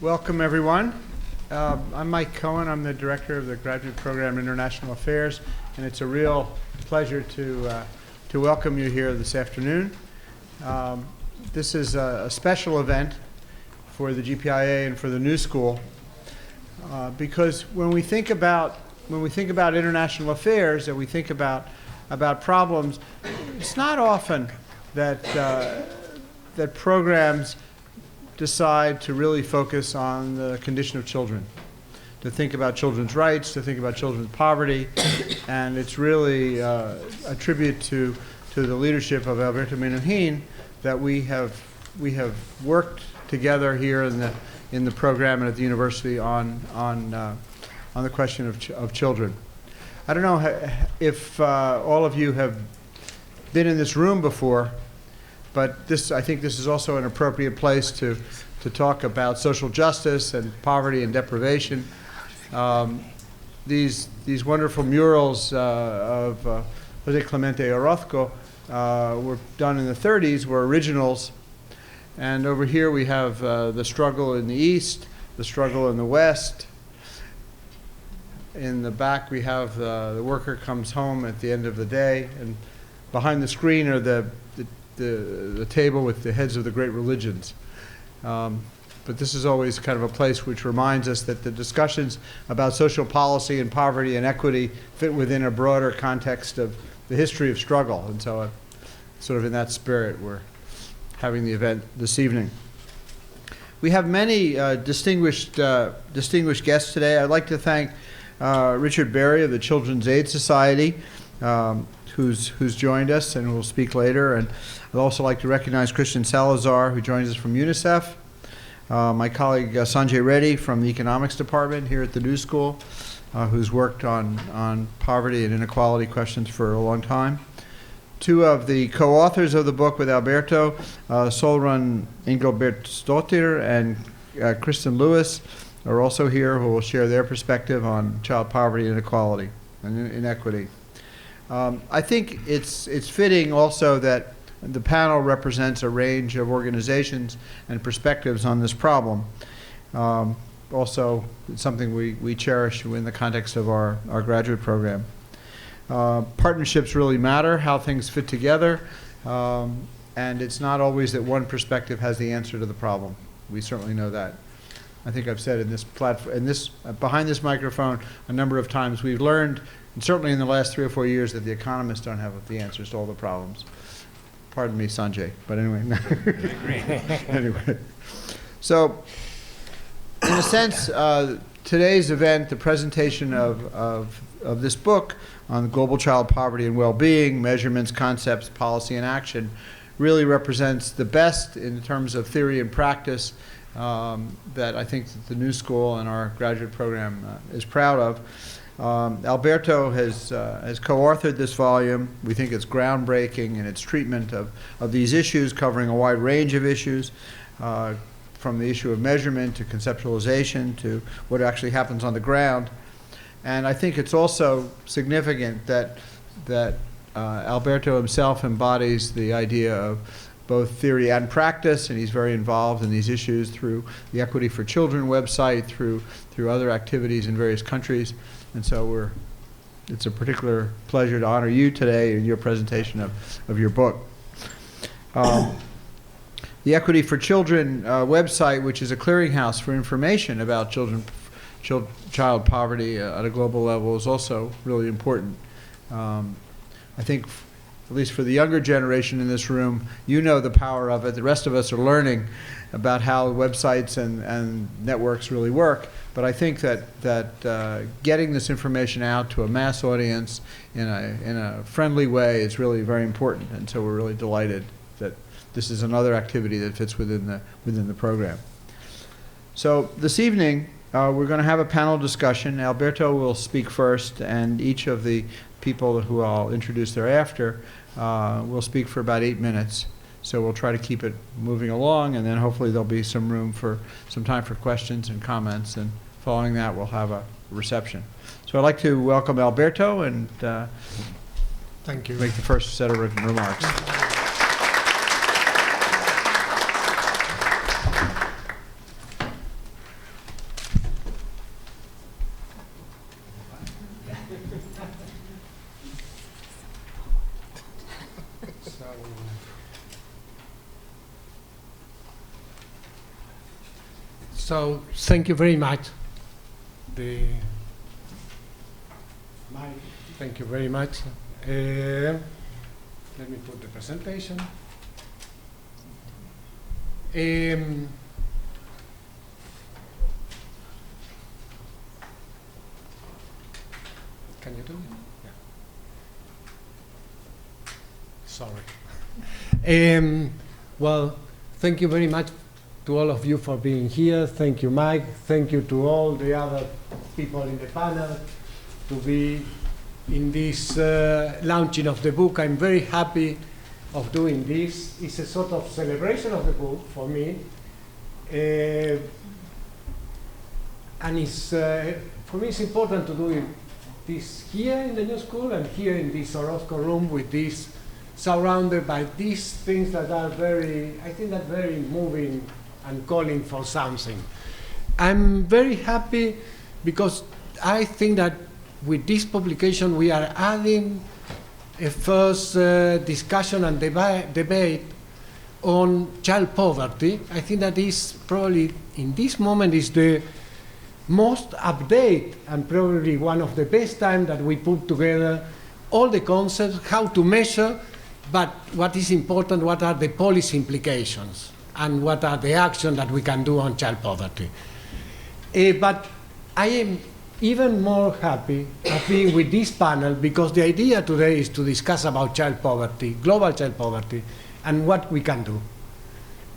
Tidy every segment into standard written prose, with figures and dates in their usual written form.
Welcome, everyone. I'm Mike Cohen. I'm the director of the Graduate Program International Affairs, and it's a real pleasure to welcome you here this afternoon. This is a special event for the GPIA and for the New School because when we think about international affairs and we think about problems, it's not often that that programs decide to really focus on the condition of children, to think about children's rights, to think about children's poverty, and it's really a tribute to the leadership of Alberto Minujín that we have worked together here in the program and at the university on the question of children. I don't know if all of you have been in this room before, but I think this is also an appropriate place to talk about social justice and poverty and deprivation. These wonderful murals of Jose Clemente Orozco were done in the 30s, were originals. And over here we have the struggle in the East, the struggle in the West. In the back we have the worker comes home at the end of the day, and behind the screen are the table with the heads of the great religions. But this is always kind of a place which reminds us that the discussions about social policy and poverty and equity fit within a broader context of the history of struggle. And so sort of in that spirit, we're having the event this evening. We have many distinguished guests today. I'd like to thank Richard Berry of the Children's Aid Society, who's joined us and will speak later. And I'd also like to recognize Christian Salazar, who joins us from UNICEF, my colleague Sanjay Reddy from the Economics Department here at the New School, who's worked on poverty and inequality questions for a long time. Two of the co-authors of the book with Alberto, Solrun Engelbertsdottir and Kristen Lewis, are also here, who will share their perspective on child poverty, inequality, and inequity. I think it's fitting also that the panel represents a range of organizations and perspectives on this problem. Also, it's something we cherish in the context of our graduate program. Partnerships really matter, how things fit together, and it's not always that one perspective has the answer to the problem. We certainly know that. I think I've said in this platform, behind this microphone, a number of times we've learned, and certainly in the last 3 or 4 years, that the economists don't have the answers to all the problems. Pardon me, Sanjay, but anyway. Anyway, so in a sense, today's event, the presentation of this book on global child poverty and well-being, measurements, concepts, policy, and action, really represents the best in terms of theory and practice that I think that the New School and our graduate program is proud of. Alberto has co-authored this volume. We think it's groundbreaking in its treatment of these issues, covering a wide range of issues, from the issue of measurement to conceptualization to what actually happens on the ground. And I think it's also significant that Alberto himself embodies the idea of both theory and practice, and he's very involved in these issues through the Equity for Children website, through other activities in various countries. And so it's a particular pleasure to honor you today in your presentation of your book. The Equity for Children website, which is a clearinghouse for information about child poverty at a global level, is also really important. I think, at least for the younger generation in this room, you know the power of it. The rest of us are learning about how websites and networks really work. But I think that getting this information out to a mass audience in a friendly way is really very important. And so we're really delighted that this is another activity that fits within the program. So this evening, we're going to have a panel discussion. Alberto will speak first, and each of the people who I'll introduce thereafter will speak for about 8 minutes. So we'll try to keep it moving along, and then hopefully there'll be some time for questions and comments, and following that we'll have a reception. So I'd like to welcome Alberto and Thank you. Make the first set of remarks. So thank you very much. Thank you very much. Let me put the presentation. Can you do it? Yeah. Sorry. Well, thank you very much to all of you for being here. Thank you, Mike. Thank you to all the other people in the panel to be in this launching of the book. I'm very happy of doing this. It's a sort of celebration of the book for me. And it's, for me, it's important to do this here in the New School and here in this Orozco room with this, surrounded by these things that are very, I think that very moving and calling for something. I'm very happy because I think that with this publication we are adding a first discussion and debate on child poverty. I think that is probably, in this moment, is the most update and probably one of the best times that we put together all the concepts, how to measure, but what is important, what are the policy implications, and what are the actions that we can do on child poverty. But I am even more happy of being with this panel because the idea today is to discuss about child poverty, global child poverty, and what we can do.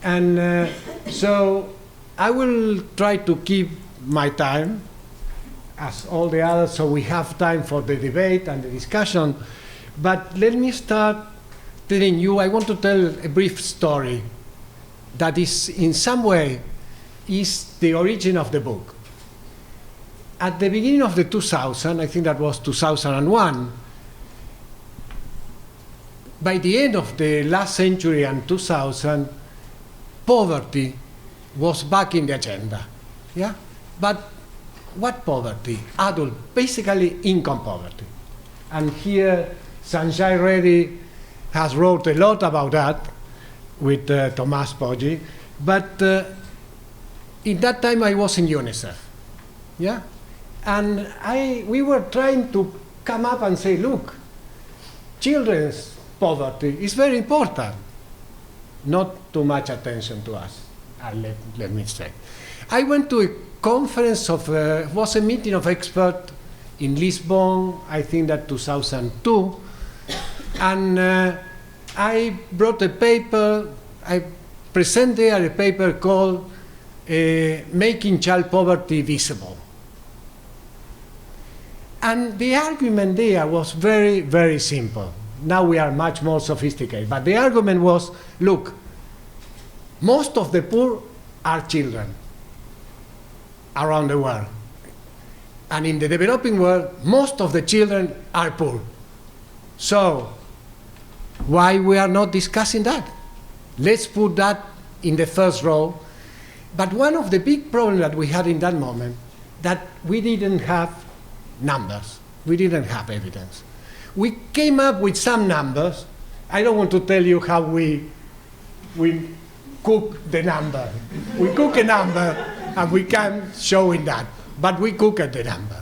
And so I will try to keep my time as all the others so we have time for the debate and the discussion. But let me start telling you, I want to tell a brief story that is in some way is the origin of the book. At the beginning of the 2000, I think that was 2001, by the end of the last century and 2000, poverty was back in the agenda. Yeah? But what poverty? Adult, basically income poverty. And here Sanjay Reddy has wrote a lot about that with Tomas Poggi. But in that time I was in UNICEF. Yeah? And we were trying to come up and say, look, children's poverty is very important. Not too much attention to us, let me say. I went to a conference of, was a meeting of experts in Lisbon, I think that 2002, and I brought a paper, I presented there a paper called Making Child Poverty Visible. And the argument there was very, very simple. Now we are much more sophisticated, but the argument was, look, most of the poor are children around the world. And in the developing world, most of the children are poor. So, why we are not discussing that? Let's put that in the first row. But one of the big problems that we had in that moment, that we didn't have numbers. We didn't have evidence. We came up with some numbers. I don't want to tell you how we cook the number. We cook a number and we can show in that, but we cook at the number.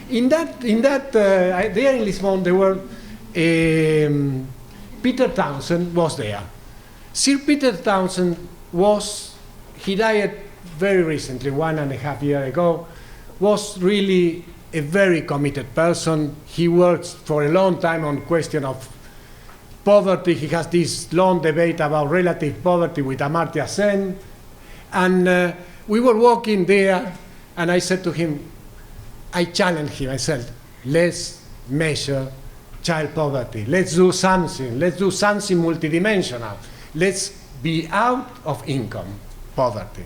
There in Lisbon, there were, Peter Townsend was there. Sir Peter Townsend he died very recently, 1.5 years ago, was really a very committed person. He worked for a long time on question of poverty. He has this long debate about relative poverty with Amartya Sen. And we were walking there, and I said to him, I challenged him, I said, let's measure child poverty. Let's do something. Let's do something multidimensional. Let's be out of income poverty.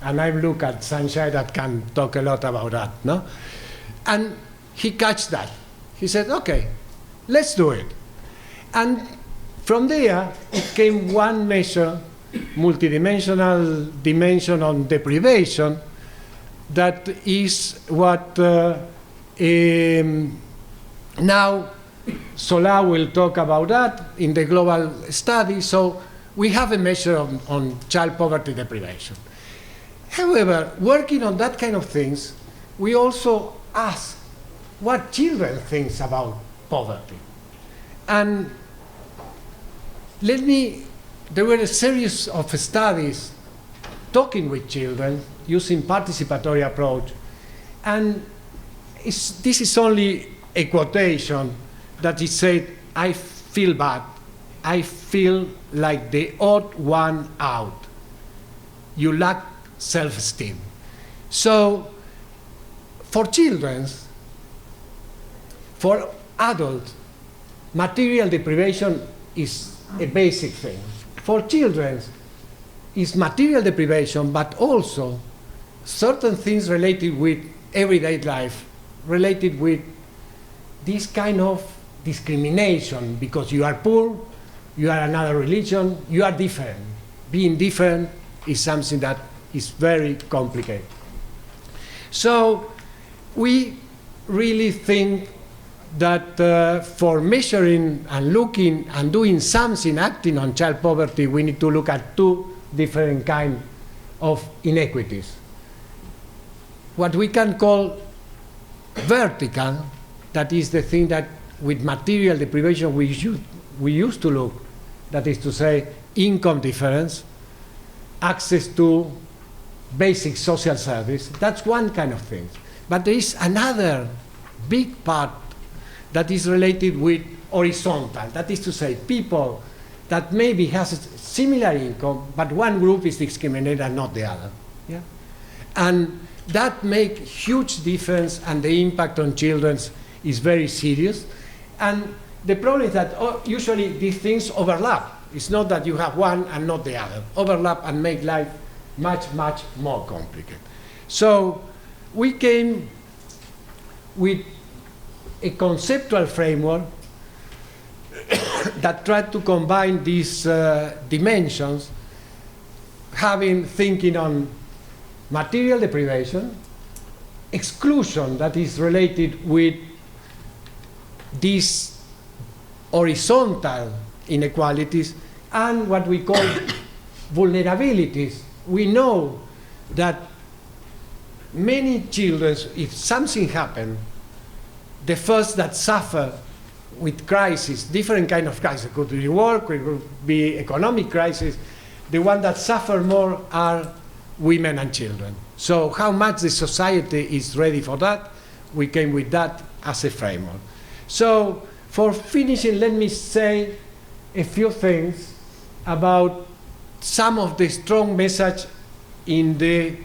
And I look at Sanjay that can talk a lot about that, no? And he catch that. He said, okay, let's do it. And from there, it came one measure, multidimensional dimension on deprivation, that is what now Solar will talk about that in the global study. So we have a measure on child poverty deprivation. However, working on that kind of things, we also ask what children think about poverty. And there were a series of studies talking with children using participatory approach. And this is only a quotation that it said, I feel bad. I feel like the odd one out. You lack self-esteem. So for children, for adults, material deprivation is a basic thing. For children, it's material deprivation, but also certain things related with everyday life, related with this kind of discrimination because you are poor, you are another religion, you are different. Being different is something that is very complicated. So we really think that for measuring and looking and doing something, acting on child poverty, we need to look at two different kinds of inequities. What we can call vertical, that is the thing that with material deprivation we used to look, that is to say income difference, access to basic social service. That's one kind of thing. But there is another big part that is related with horizontal, that is to say people that maybe has a similar income, but one group is discriminated and not the other. Yeah? And that makes huge difference, and the impact on children is very serious. And the problem is that usually these things overlap. It's not that you have one and not the other. Overlap and make life much, much more complicated. So we came with a conceptual framework that tried to combine these dimensions, thinking on material deprivation, exclusion that is related with these horizontal inequalities, and what we call vulnerabilities. We know that many children, if something happens, the first that suffer with crisis, different kind of crisis, it could be work, it could be economic crisis, the ones that suffer more are women and children. So how much the society is ready for that, we came with that as a framework. So for finishing, let me say a few things about some of the strong message in the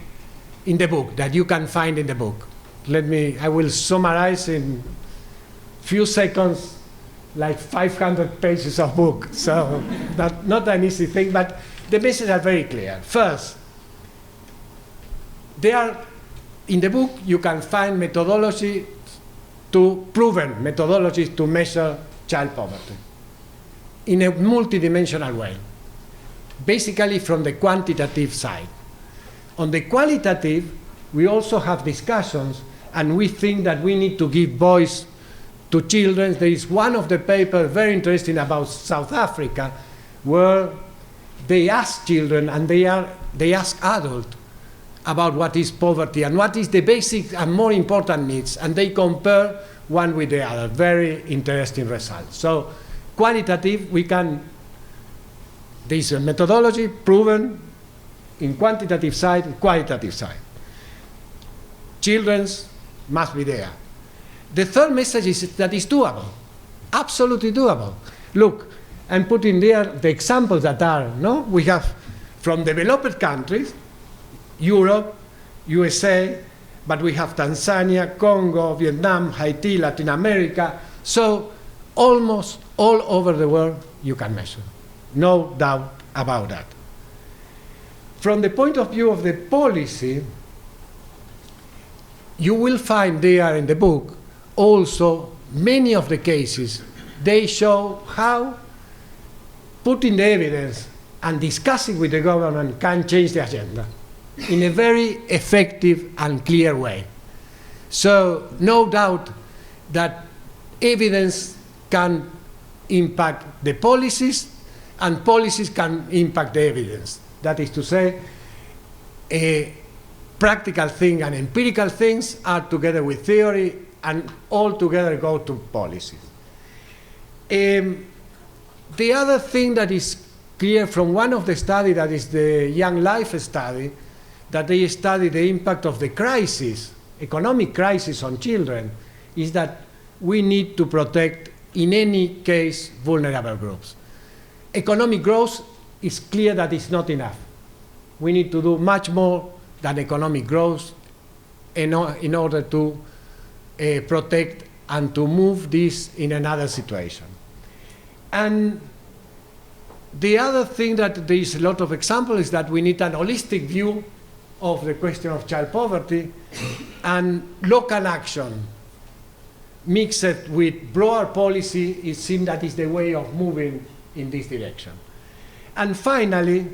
book, that you can find in the book. I will summarize in few seconds, like 500 pages of book. So not an easy thing, but the messages are very clear. First, in the book you can find proven methodologies to measure child poverty in a multidimensional way, basically from the quantitative side. On the qualitative, we also have discussions, and we think that we need to give voice to children. There is one of the papers very interesting about South Africa, where they ask children and they ask adults about what is poverty and what is the basic and more important needs, and they compare one with the other. Very interesting results. So qualitative, there is a methodology proven in quantitative side, qualitative side. Children must be there. The third message is that it's doable, absolutely doable. Look, I'm putting there the examples that are, we have from developed countries, Europe, USA, but we have Tanzania, Congo, Vietnam, Haiti, Latin America. So almost all over the world you can measure. No doubt about that. From the point of view of the policy, you will find there in the book also many of the cases. They show how putting the evidence and discussing with the government can change the agenda in a very effective and clear way. So no doubt that evidence can impact the policies, and policies can impact the evidence. That is to say, practical thing and empirical things are together with theory and all together go to policies. The other thing that is clear from one of the studies, that is the Young Life study, that they study the impact of the crisis, economic crisis on children, is that we need to protect, in any case, vulnerable groups. Economic growth is clear that it's not enough. We need to do much more than economic growth in order to protect and to move this in another situation. And the other thing that there is a lot of examples is that we need an holistic view of the question of child poverty, and local action mixed with broader policy, it seems that is the way of moving in this direction. And finally,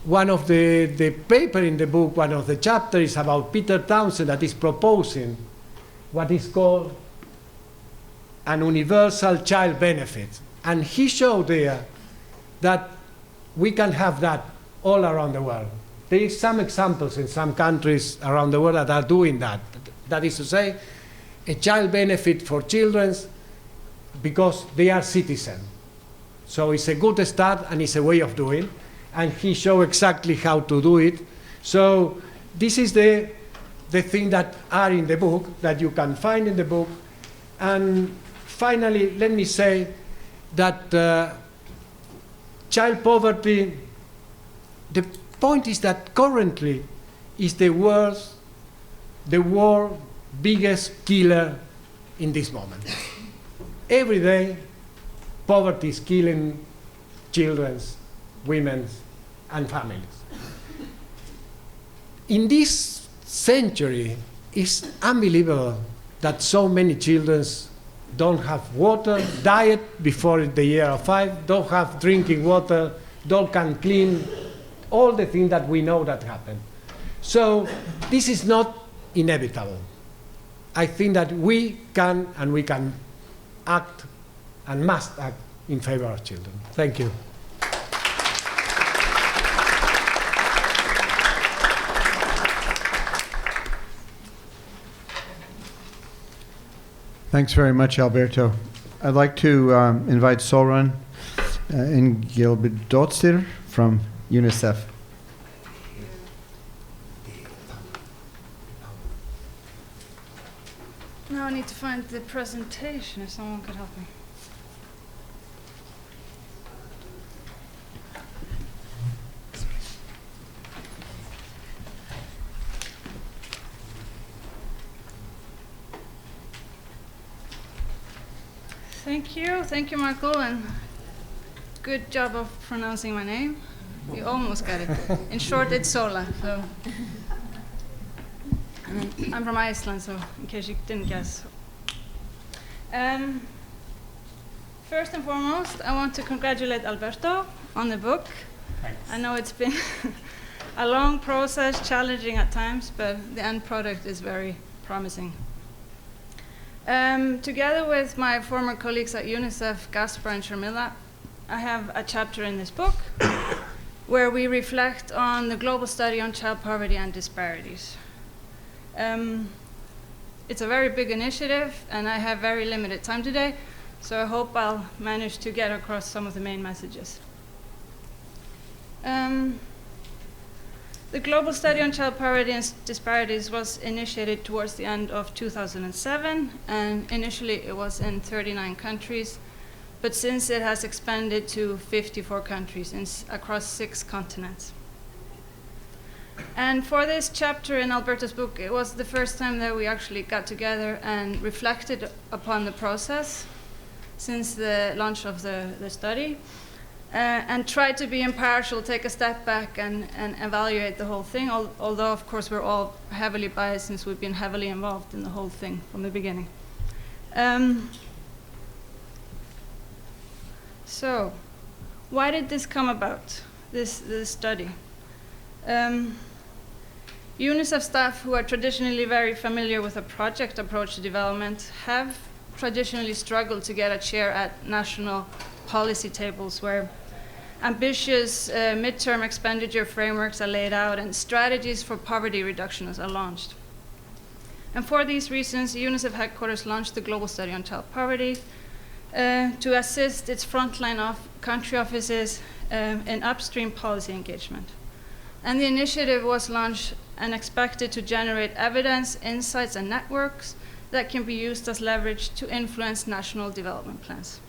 one of the paper in the book, one of the chapters is about Peter Townsend that is proposing what is called an universal child benefit. And he showed there that we can have that all around the world. There is some examples in some countries around the world that are doing that. That is to say, a child benefit for children because they are citizens. So it's a good start and it's a way of doing. And he showed exactly how to do it. So this is the thing that are in the book, that you can find in the book. And finally, let me say that child poverty, the point is that currently is the world's biggest killer in this moment. Every day, poverty is killing children, women, and families. In this century, it's unbelievable that so many children don't have water, diet before the year of 5, don't have drinking water, don't can clean, all the things that we know that happen. So this is not inevitable. I think that we can act and must act in favor of children. Thank you. Thanks very much, Alberto. I'd like to invite Solran Ingilbjornsdottir from UNICEF. Now I need to find the presentation, if someone could help me. Thank you, Marco, and good job of pronouncing my name. You almost got it. In short, it's Sola. So. I'm from Iceland, so in case you didn't guess. First and foremost, I want to congratulate Alberto on the book. Thanks. I know it's been a long process, challenging at times, but the end product is very promising. Together with my former colleagues at UNICEF, Gaspar and Sharmila, I have a chapter in this book where we reflect on the global study on child poverty and disparities. It's a very big initiative, and I have very limited time today, so I hope I'll manage to get across some of the main messages. The global study on child poverty and disparities was initiated towards the end of 2007, and initially it was in 39 countries, but since it has expanded to 54 countries across 6 continents. And for this chapter in Alberto's book, it was the first time that we actually got together and reflected upon the process since the launch of the study, and tried to be impartial, take a step back and evaluate the whole thing, although of course we're all heavily biased since we've been heavily involved in the whole thing from the beginning. So, why did this come about, this study? UNICEF staff who are traditionally very familiar with a project approach to development have traditionally struggled to get a chair at national policy tables where ambitious midterm expenditure frameworks are laid out, and strategies for poverty reduction are launched. And for these reasons, UNICEF headquarters launched the Global Study on Child Poverty to assist its frontline country offices in upstream policy engagement. And the initiative was launched and expected to generate evidence, insights, and networks that can be used as leverage to influence national development plans.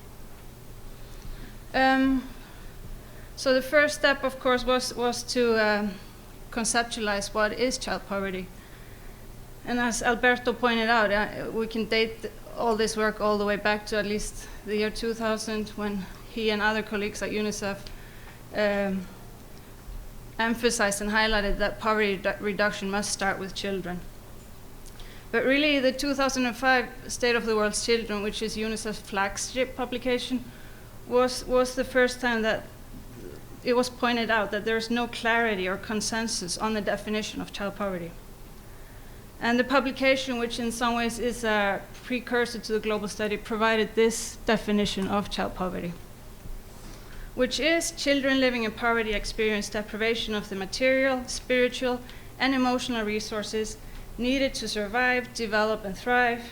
So the first step, of course, was to conceptualize what is child poverty. And as Alberto pointed out, we can date all this work all the way back to at least the year 2000, when he and other colleagues at UNICEF emphasized and highlighted that poverty reduction must start with children. But really, the 2005 State of the World's Children, which is UNICEF's flagship publication, was the first time that it was pointed out that there is no clarity or consensus on the definition of child poverty. And the publication, which in some ways is a precursor to the global study, provided this definition of child poverty, which is children living in poverty experience deprivation of the material, spiritual, and emotional resources needed to survive, develop, and thrive,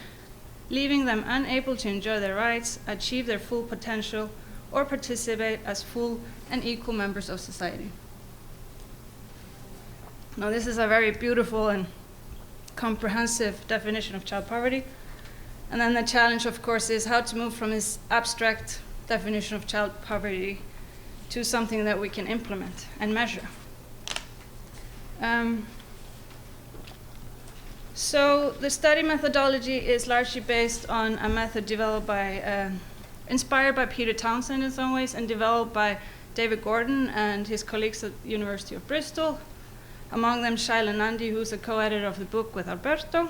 leaving them unable to enjoy their rights, achieve their full potential, or participate as full and equal members of society. Now, this is a very beautiful and comprehensive definition of child poverty. And then the challenge, of course, is how to move from this abstract definition of child poverty to something that we can implement and measure. So the study methodology is largely based on a method developed by, inspired by Peter Townsend in some ways, and developed by David Gordon and his colleagues at the University of Bristol, among them Shaila Nandi, who's a co-editor of the book with Alberto.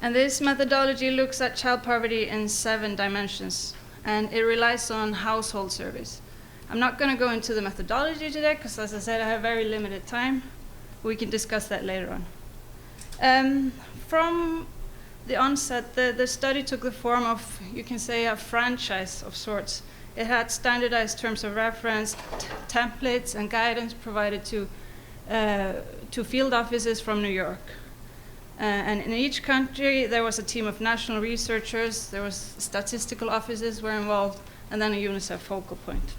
And this methodology looks at child poverty in 7 dimensions, and it relies on household surveys. I'm not going to go into the methodology today, because as I said, I have very limited time. We can discuss that later on. From the onset, the study took the form of, you can say, a franchise of sorts. It had standardized terms of reference, templates, and guidance provided to field offices from New York. And in each country, there was a team of national researchers, there was statistical offices were involved, and then a UNICEF focal point.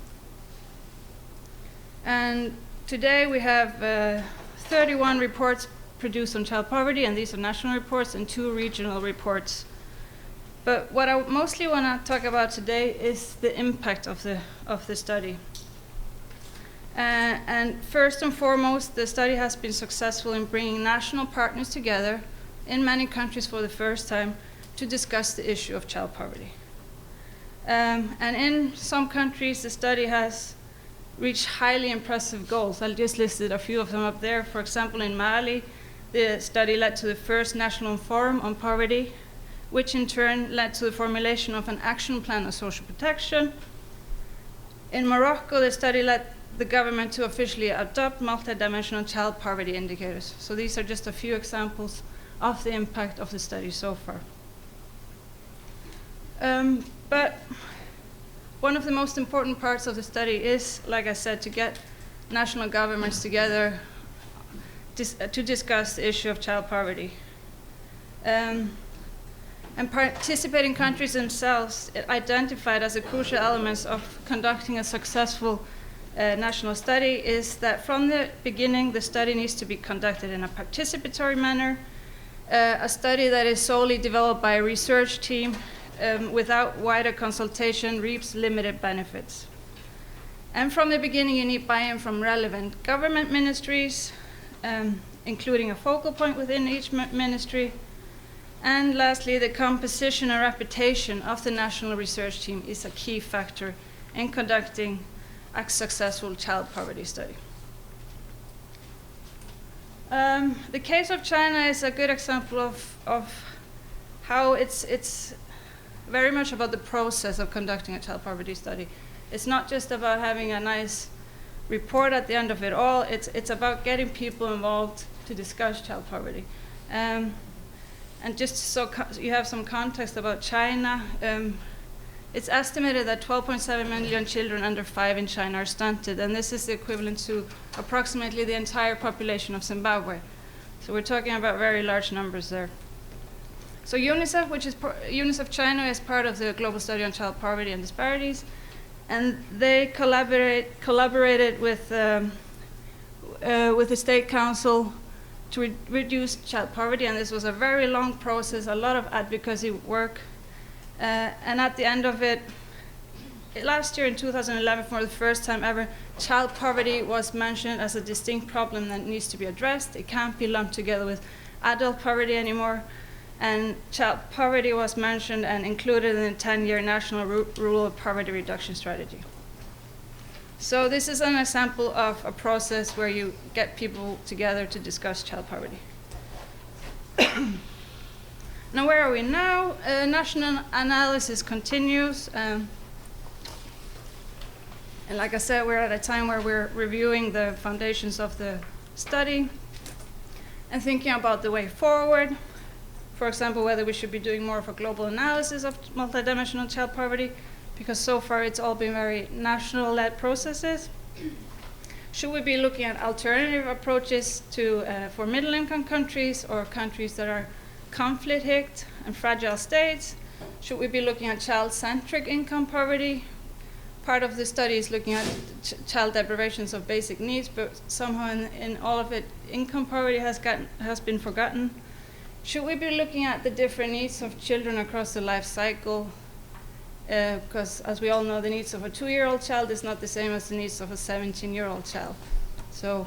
And today we have 31 reports produced on child poverty, and these are national reports, and 2 regional reports. But what I mostly want to talk about today is the impact of the study. And first and foremost, the study has been successful in bringing national partners together in many countries for the first time to discuss the issue of child poverty. And in some countries, the study has reached highly impressive goals. I'll just listed a few of them up there. For example, in Mali, the study led to the first national forum on poverty, which in turn led to the formulation of an action plan on social protection. In Morocco, the study led the government to officially adopt multidimensional child poverty indicators. So these are just a few examples of the impact of the study so far. But one of the most important parts of the study is, like I said, to get national governments together to discuss the issue of child poverty. And participating countries themselves identified as a crucial elements of conducting a successful national study is that from the beginning, the study needs to be conducted in a participatory manner, a study that is solely developed by a research team without wider consultation reaps limited benefits. And from the beginning, you need buy-in from relevant government ministries, including a focal point within each ministry. And lastly, the composition and reputation of the national research team is a key factor in conducting a successful child poverty study. The case of China is a good example of how it's very much about the process of conducting a child poverty study. It's not just about having a nice report at the end of it all. It's about getting people involved to discuss child poverty. And just so you have some context about China, It's estimated that 12.7 million children under 5 in China are stunted, and this is the equivalent to approximately the entire population of Zimbabwe. So we're talking about very large numbers there. So UNICEF, UNICEF China, is part of the Global Study on Child Poverty and Disparities, and they collaborated with the State Council to reduce child poverty, and this was a very long process, a lot of advocacy work. And at the end of it, last year in 2011, for the first time ever, child poverty was mentioned as a distinct problem that needs to be addressed. It can't be lumped together with adult poverty anymore. And child poverty was mentioned and included in the 10-year National Rural Poverty Reduction Strategy. So this is an example of a process where you get people together to discuss child poverty. Now, where are we now? National analysis continues. And like I said, we're at a time where we're reviewing the foundations of the study and thinking about the way forward. For example, whether we should be doing more of a global analysis of multidimensional child poverty, because so far it's all been very national-led processes. Should we be looking at alternative approaches for middle-income countries or countries that are conflict-hit and fragile states? Should we be looking at child-centric income poverty? Part of the study is looking at child deprivations of basic needs, but somehow in all of it, income poverty has been forgotten. Should we be looking at the different needs of children across the life cycle? Because as we all know, the needs of a 2-year-old child is not the same as the needs of a 17-year-old child. So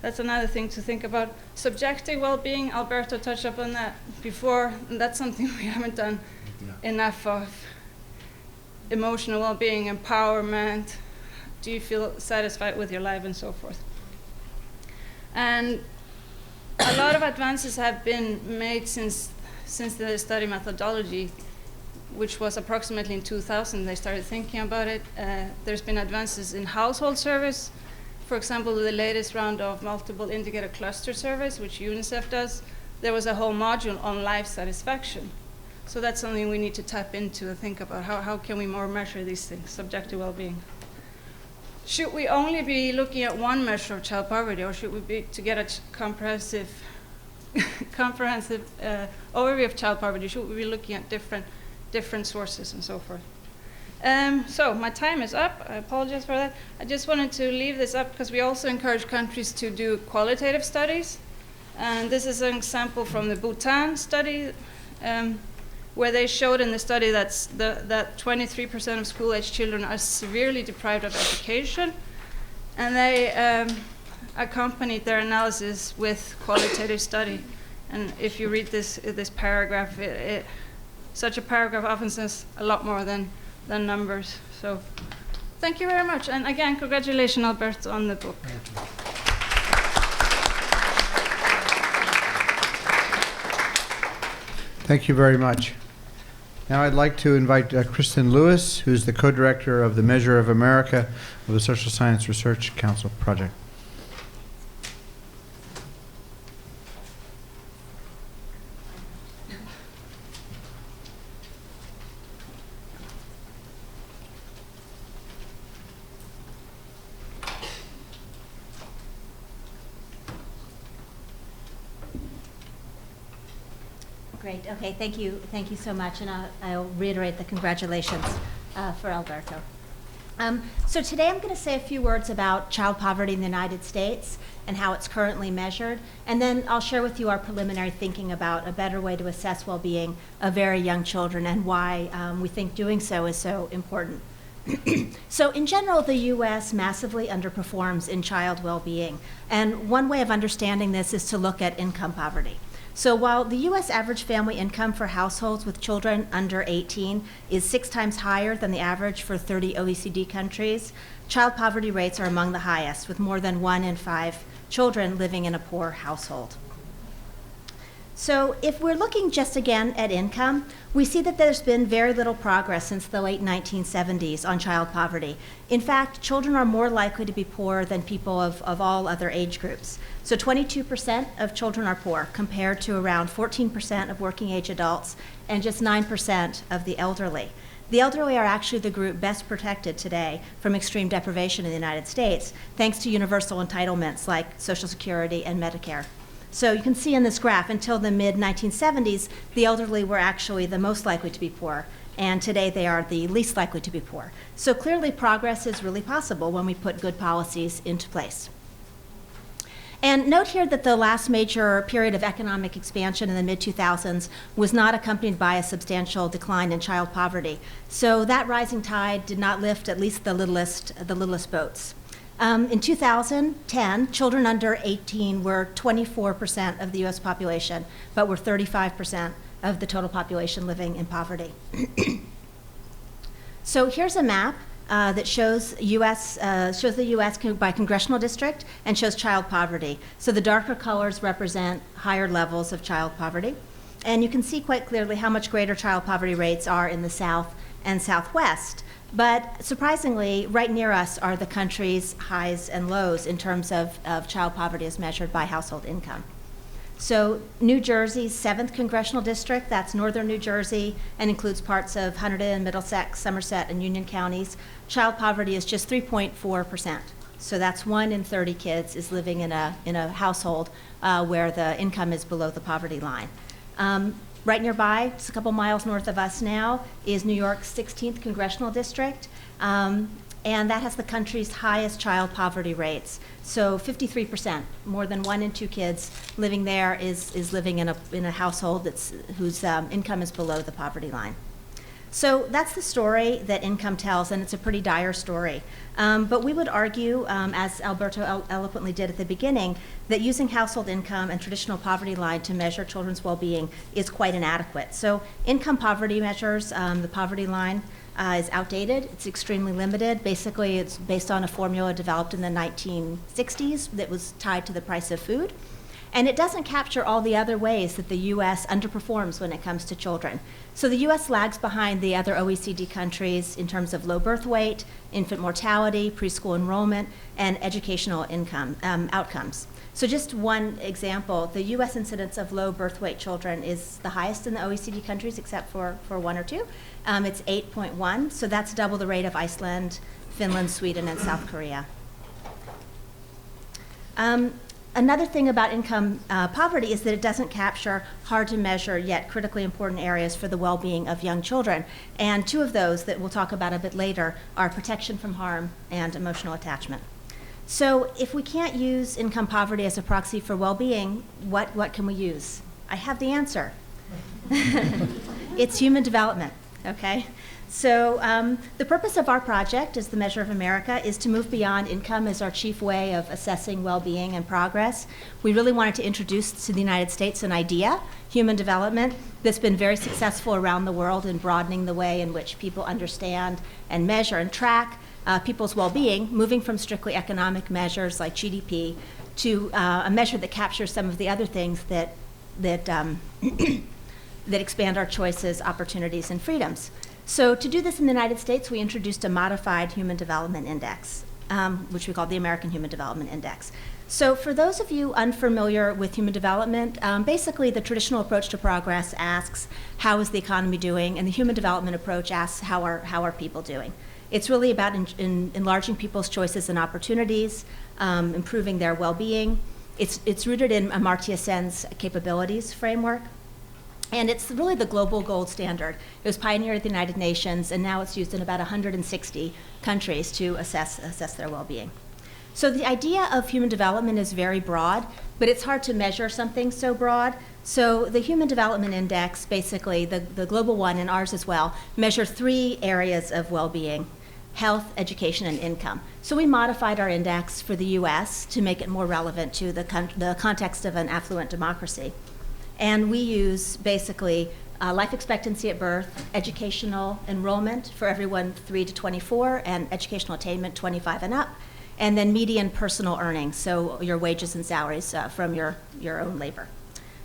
that's another thing to think about. Subjective well-being, Alberto touched upon that before, and that's something we haven't done enough of. Emotional well-being, empowerment, do you feel satisfied with your life, and so forth. And a lot of advances have been made since the study methodology, which was approximately in 2000, they started thinking about it. There's been advances in household service. For example, the latest round of multiple indicator cluster surveys, which UNICEF does, there was a whole module on life satisfaction. So that's something we need to tap into and think about. How can we more measure these things, subjective well-being? Should we only be looking at one measure of child poverty, or should we be, to get a comprehensive overview of child poverty, should we be looking at different sources and so forth? So my time is up. I apologize for that. I just wanted to leave this up because we also encourage countries to do qualitative studies. And this is an example from the Bhutan study, where they showed in the study that 23% of school-age children are severely deprived of education. And they accompanied their analysis with qualitative study. And if you read this paragraph, such a paragraph often says a lot more than numbers. So thank you very much. And again, congratulations, Alberto, on the book. Thank you very much. Now I'd like to invite Kristen Lewis, who's the co-director of the Measure of America of the Social Science Research Council project. Great. Okay. Thank you. Thank you so much. And I'll reiterate the congratulations for Alberto. So today I'm going to say a few words about child poverty in the United States and how it's currently measured. And then I'll share with you our preliminary thinking about a better way to assess well-being of very young children and why we think doing so is so important. So in general, the U.S. massively underperforms in child well-being. And one way of understanding this is to look at income poverty. So while the U.S. average family income for households with children under 18 is 6 times higher than the average for 30 OECD countries, child poverty rates are among the highest, with more than 1 in 5 children living in a poor household. So if we're looking just again at income, we see that there's been very little progress since the late 1970s on child poverty. In fact, children are more likely to be poor than people of all other age groups. So 22% of children are poor, compared to around 14% of working age adults and just 9% of the elderly. the elderly are actually the group best protected today from extreme deprivation in the United States, thanks to universal entitlements like Social Security and Medicare. So you can see in this graph, until the mid-1970s, the elderly were actually the most likely to be poor, and today they are the least likely to be poor. So clearly progress is really possible when we put good policies into place. And note here that the last major period of economic expansion in the mid-2000s was not accompanied by a substantial decline in child poverty. So that rising tide did not lift at least the littlest boats. In 2010, children under 18 were 24% of the US population, but were 35% of the total population living in poverty. So here's a map that shows the U.S. by congressional district and shows child poverty. So the darker colors represent higher levels of child poverty. And you can see quite clearly how much greater child poverty rates are in the South and Southwest. But surprisingly, right near us are the country's highs and lows in terms of child poverty as measured by household income. So New Jersey's 7th congressional district, that's northern New Jersey, and includes parts of Hunterdon, Middlesex, Somerset, and Union counties. Child poverty is just 3.4%. So that's 1 in 30 kids is living in a household where the income is below the poverty line. Right nearby, just a couple miles north of us now, is New York's 16th congressional district. And that has the country's highest child poverty rates. So 53%, more than 1 in 2 kids living there is living in a household whose income is below the poverty line. So that's the story that income tells, and it's a pretty dire story. But we would argue, as Alberto eloquently did at the beginning, that using household income and traditional poverty line to measure children's well-being is quite inadequate. So income poverty measures, the poverty line, is outdated. It's extremely limited. Basically, it's based on a formula developed in the 1960s that was tied to the price of food. And it doesn't capture all the other ways that the U.S. underperforms when it comes to children. So the U.S. lags behind the other OECD countries in terms of low birth weight, infant mortality, preschool enrollment, and educational outcomes. So just one example, the U.S. incidence of low birth weight children is the highest in the OECD countries except for 1 or 2. It's 8.1, so that's double the rate of Iceland, Finland, Sweden, and South Korea. Another thing about income poverty is that it doesn't capture hard to measure yet critically important areas for the well-being of young children. And 2 of those that we'll talk about a bit later are protection from harm and emotional attachment. So if we can't use income poverty as a proxy for well-being, what can we use? I have the answer. It's human development, okay? So the purpose of our project as the Measure of America is to move beyond income as our chief way of assessing well-being and progress. We really wanted to introduce to the United States an idea, human development, that's been very successful around the world in broadening the way in which people understand and measure and track people's well-being, moving from strictly economic measures like GDP to a measure that captures some of the other things that expand our choices, opportunities, and freedoms. So to do this in the United States, we introduced a modified Human Development Index, which we call the American Human Development Index. So for those of you unfamiliar with human development, basically the traditional approach to progress asks, how is the economy doing? And the human development approach asks, how are people doing? It's really about enlarging people's choices and opportunities, improving their well-being. It's rooted in Amartya Sen's capabilities framework. And it's really the global gold standard. It was pioneered at the United Nations, and now it's used in about 160 countries to assess their well-being. So the idea of human development is very broad, but it's hard to measure something so broad. So the Human Development Index, basically, the global one and ours as well, measure 3 areas of well-being: health, education, and income. So we modified our index for the US to make it more relevant to the context of an affluent democracy. And we use basically life expectancy at birth, educational enrollment for everyone 3 to 24, and educational attainment 25 and up, and then median personal earnings, so your wages and salaries from your own labor.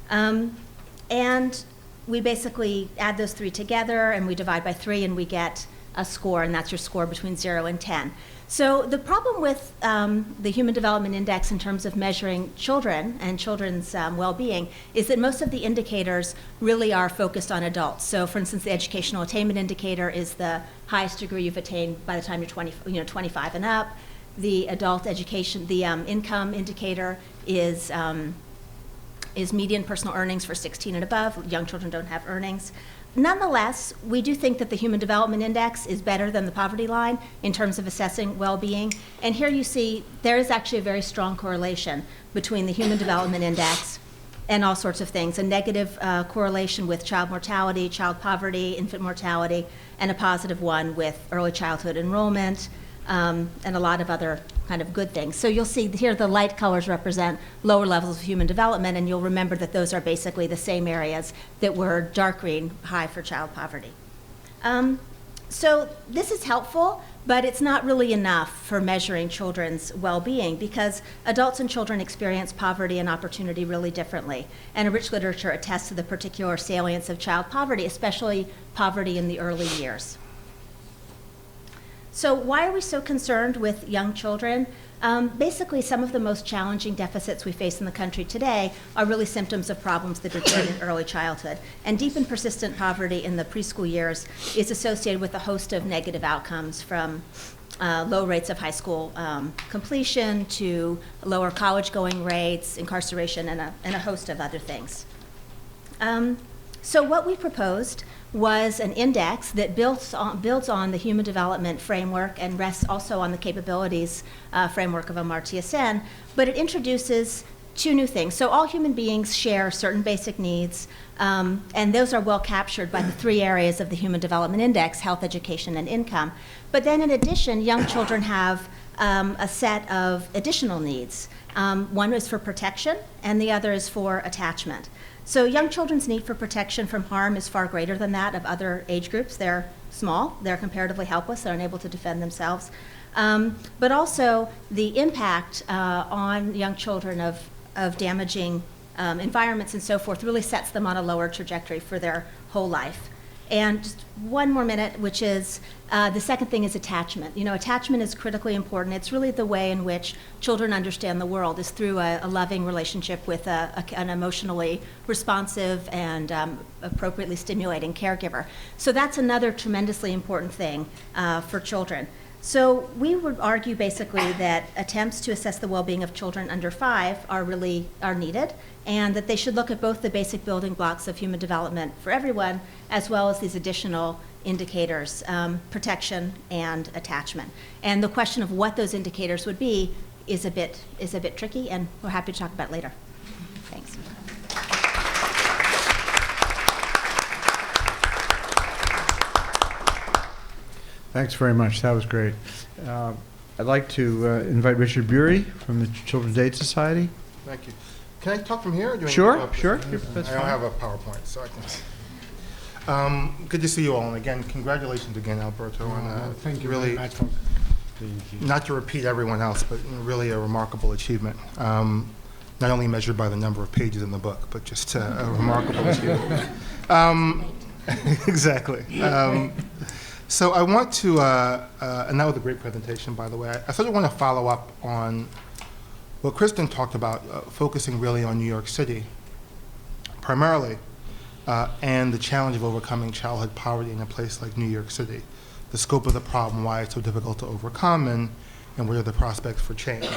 And we basically add those 3 together, and we divide by 3, and we get a score, and that's your score between 0 and 10. So the problem with the Human Development Index in terms of measuring children and children's well-being is that most of the indicators really are focused on adults. So for instance, the educational attainment indicator is the highest degree you've attained by the time you're 25 and up. The adult education, the income indicator is median personal earnings for 16 and above. Young children don't have earnings. Nonetheless, we do think that the Human Development Index is better than the poverty line in terms of assessing well-being. And here you see there is actually a very strong correlation between the Human Development Index and all sorts of things, a negative correlation with child mortality, child poverty, infant mortality, and a positive one with early childhood enrollment, and a lot of other kind of good things. So you'll see here the light colors represent lower levels of human development, and you'll remember that those are basically the same areas that were dark green, high for child poverty. So this is helpful, but it's not really enough for measuring children's well-being because adults and children experience poverty and opportunity really differently. And a rich literature attests to the particular salience of child poverty, especially poverty in the early years. So why are we so concerned with young children? Basically, some of the most challenging deficits we face in the country today are really symptoms of problems that begin in early childhood. And deep and persistent poverty in the preschool years is associated with a host of negative outcomes, from low rates of high school completion to lower college-going rates, incarceration, and a host of other things. So what we proposed was an index that builds on the human development framework and rests also on the capabilities framework of Amartya Sen, but it introduces two new things. So all human beings share certain basic needs, and those are well captured by the three areas of the Human Development Index: health, education, and income. But then in addition, young children have a set of additional needs. One is for protection, and the other is for attachment. So young children's need for protection from harm is far greater than that of other age groups. They're small, they're comparatively helpless, they're unable to defend themselves. But also the impact on young children of damaging environments and so forth really sets them on a lower trajectory for their whole life. And just one more minute, which is the second thing is attachment. You know, attachment is critically important. It's really the way in which children understand the world is through a loving relationship with an emotionally responsive and appropriately stimulating caregiver. So that's another tremendously important thing for children. So we would argue basically that attempts to assess the well-being of children under 5 are needed, and that they should look at both the basic building blocks of human development for everyone, as well as these additional indicators, protection and attachment. And the question of what those indicators would be is a bit tricky, and we're happy to talk about it later. Thanks. Thanks very much. That was great. I'd like to invite Richard Bury from the Children's Aid Society. Thank you. Can I talk from here? Or do I need to Sure, go up? sure. That's I don't fine. have a PowerPoint, so I can. Good to see you all, and again, congratulations again, Alberto, on Thank you really, very much for not to repeat everyone else, but really a remarkable achievement. Not only measured by the number of pages in the book, but just a remarkable achievement. Exactly. So I want to, and that was a great presentation, by the way. I sort of want to follow up on what Kristen talked about, focusing really on New York City, primarily, and the challenge of overcoming childhood poverty in a place like New York City, the scope of the problem, why it's so difficult to overcome, and what are the prospects for change.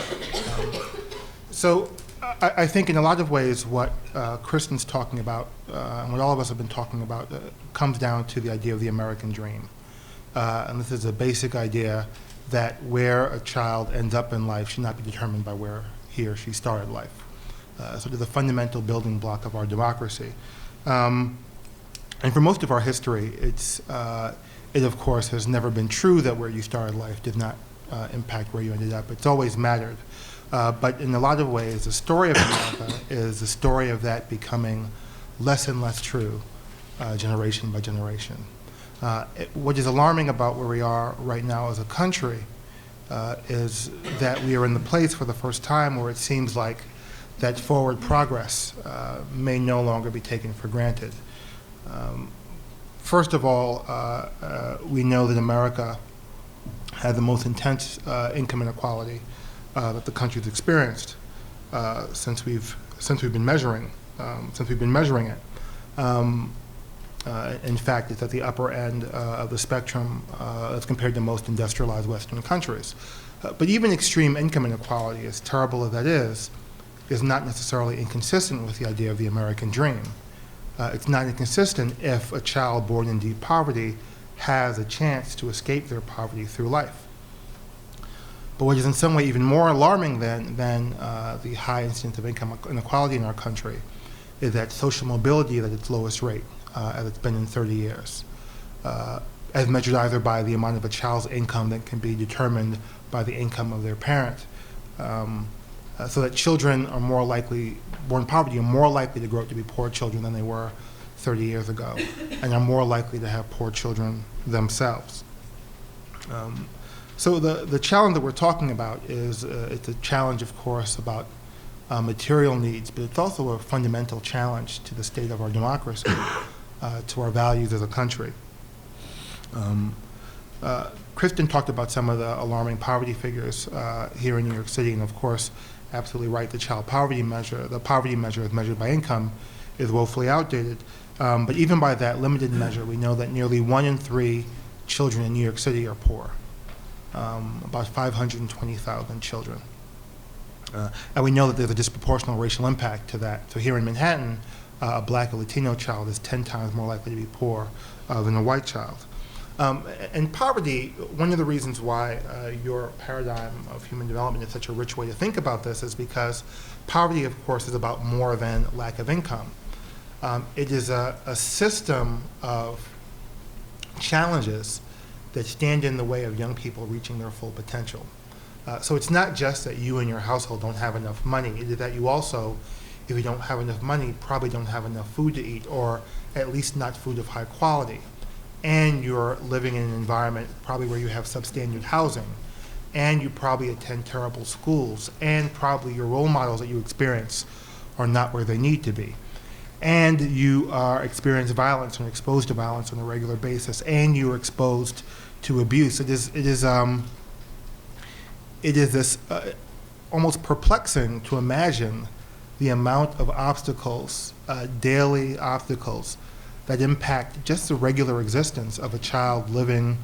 So I think in a lot of ways what Kristen's talking about, and what all of us have been talking about, comes down to the idea of the American dream. And this is a basic idea that where a child ends up in life should not be determined by where he or she started life. So it's a fundamental building block of our democracy. And for most of our history, it of course has never been true that where you started life did not impact where you ended up. It's always mattered. But in a lot of ways, the story of America is the story of that becoming less and less true generation by generation. What is alarming about where we are right now as a country is that we are in the place for the first time where it seems like that forward progress may no longer be taken for granted. First of all, we know that America had the most intense income inequality that the country's experienced since we've been measuring it. In fact, it's at the upper end of the spectrum as compared to most industrialized Western countries. But even extreme income inequality, as terrible as that is not necessarily inconsistent with the idea of the American dream. It's not inconsistent if a child born in deep poverty has a chance to escape their poverty through life. But what is in some way even more alarming than the high incidence of income inequality in our country is that social mobility is at its lowest rate, as it's been in 30 years, as measured either by the amount of a child's income that can be determined by the income of their parent. So that children are more likely, born in poverty, are more likely to grow up to be poor children than they were 30 years ago, and are more likely to have poor children themselves. So the challenge that we're talking about is, it's a challenge, of course, about material needs, but it's also a fundamental challenge to the state of our democracy, to our values as a country. Kristen talked about some of the alarming poverty figures here in New York City, and of course, absolutely right, the poverty measure as measured by income is woefully outdated. But even by that limited measure, we know that nearly 1 in 3 children in New York City are poor, about 520,000 children. And we know that there's a disproportional racial impact to that. So here in Manhattan, a black or Latino child is 10 times more likely to be poor than a white child. And poverty, one of the reasons why your paradigm of human development is such a rich way to think about this is because poverty, of course, is about more than lack of income. It is a system of challenges that stand in the way of young people reaching their full potential. So it's not just that you and your household don't have enough money, it is that you also, if you don't have enough money, probably don't have enough food to eat, or at least not food of high quality. And you're living in an environment probably where you have substandard housing, and you probably attend terrible schools, and probably your role models that you experience are not where they need to be. And you experience violence and exposed to violence on a regular basis, and you're exposed to abuse. It is this almost perplexing to imagine the amount of obstacles, daily obstacles, that impact just the regular existence of a child living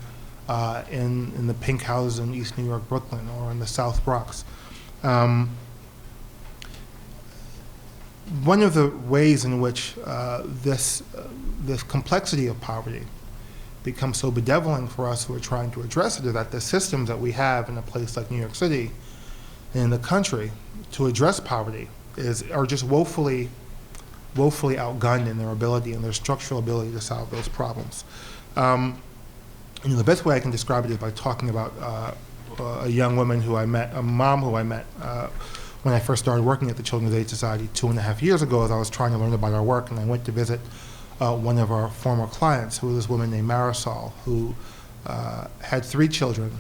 in the pink houses in East New York, Brooklyn, or in the South Bronx. One of the ways in which this complexity of poverty becomes so bedeviling for us who are trying to address it is that the systems that we have in a place like New York City and in the country to address poverty are just woefully outgunned in their ability and their structural ability to solve those problems. The best way I can describe it is by talking about a young woman who I met, a mom who I met when I first started working at the Children's Aid Society 2.5 years ago, as I was trying to learn about our work, and I went to visit one of our former clients, who was this woman named Marisol, who had 3 children,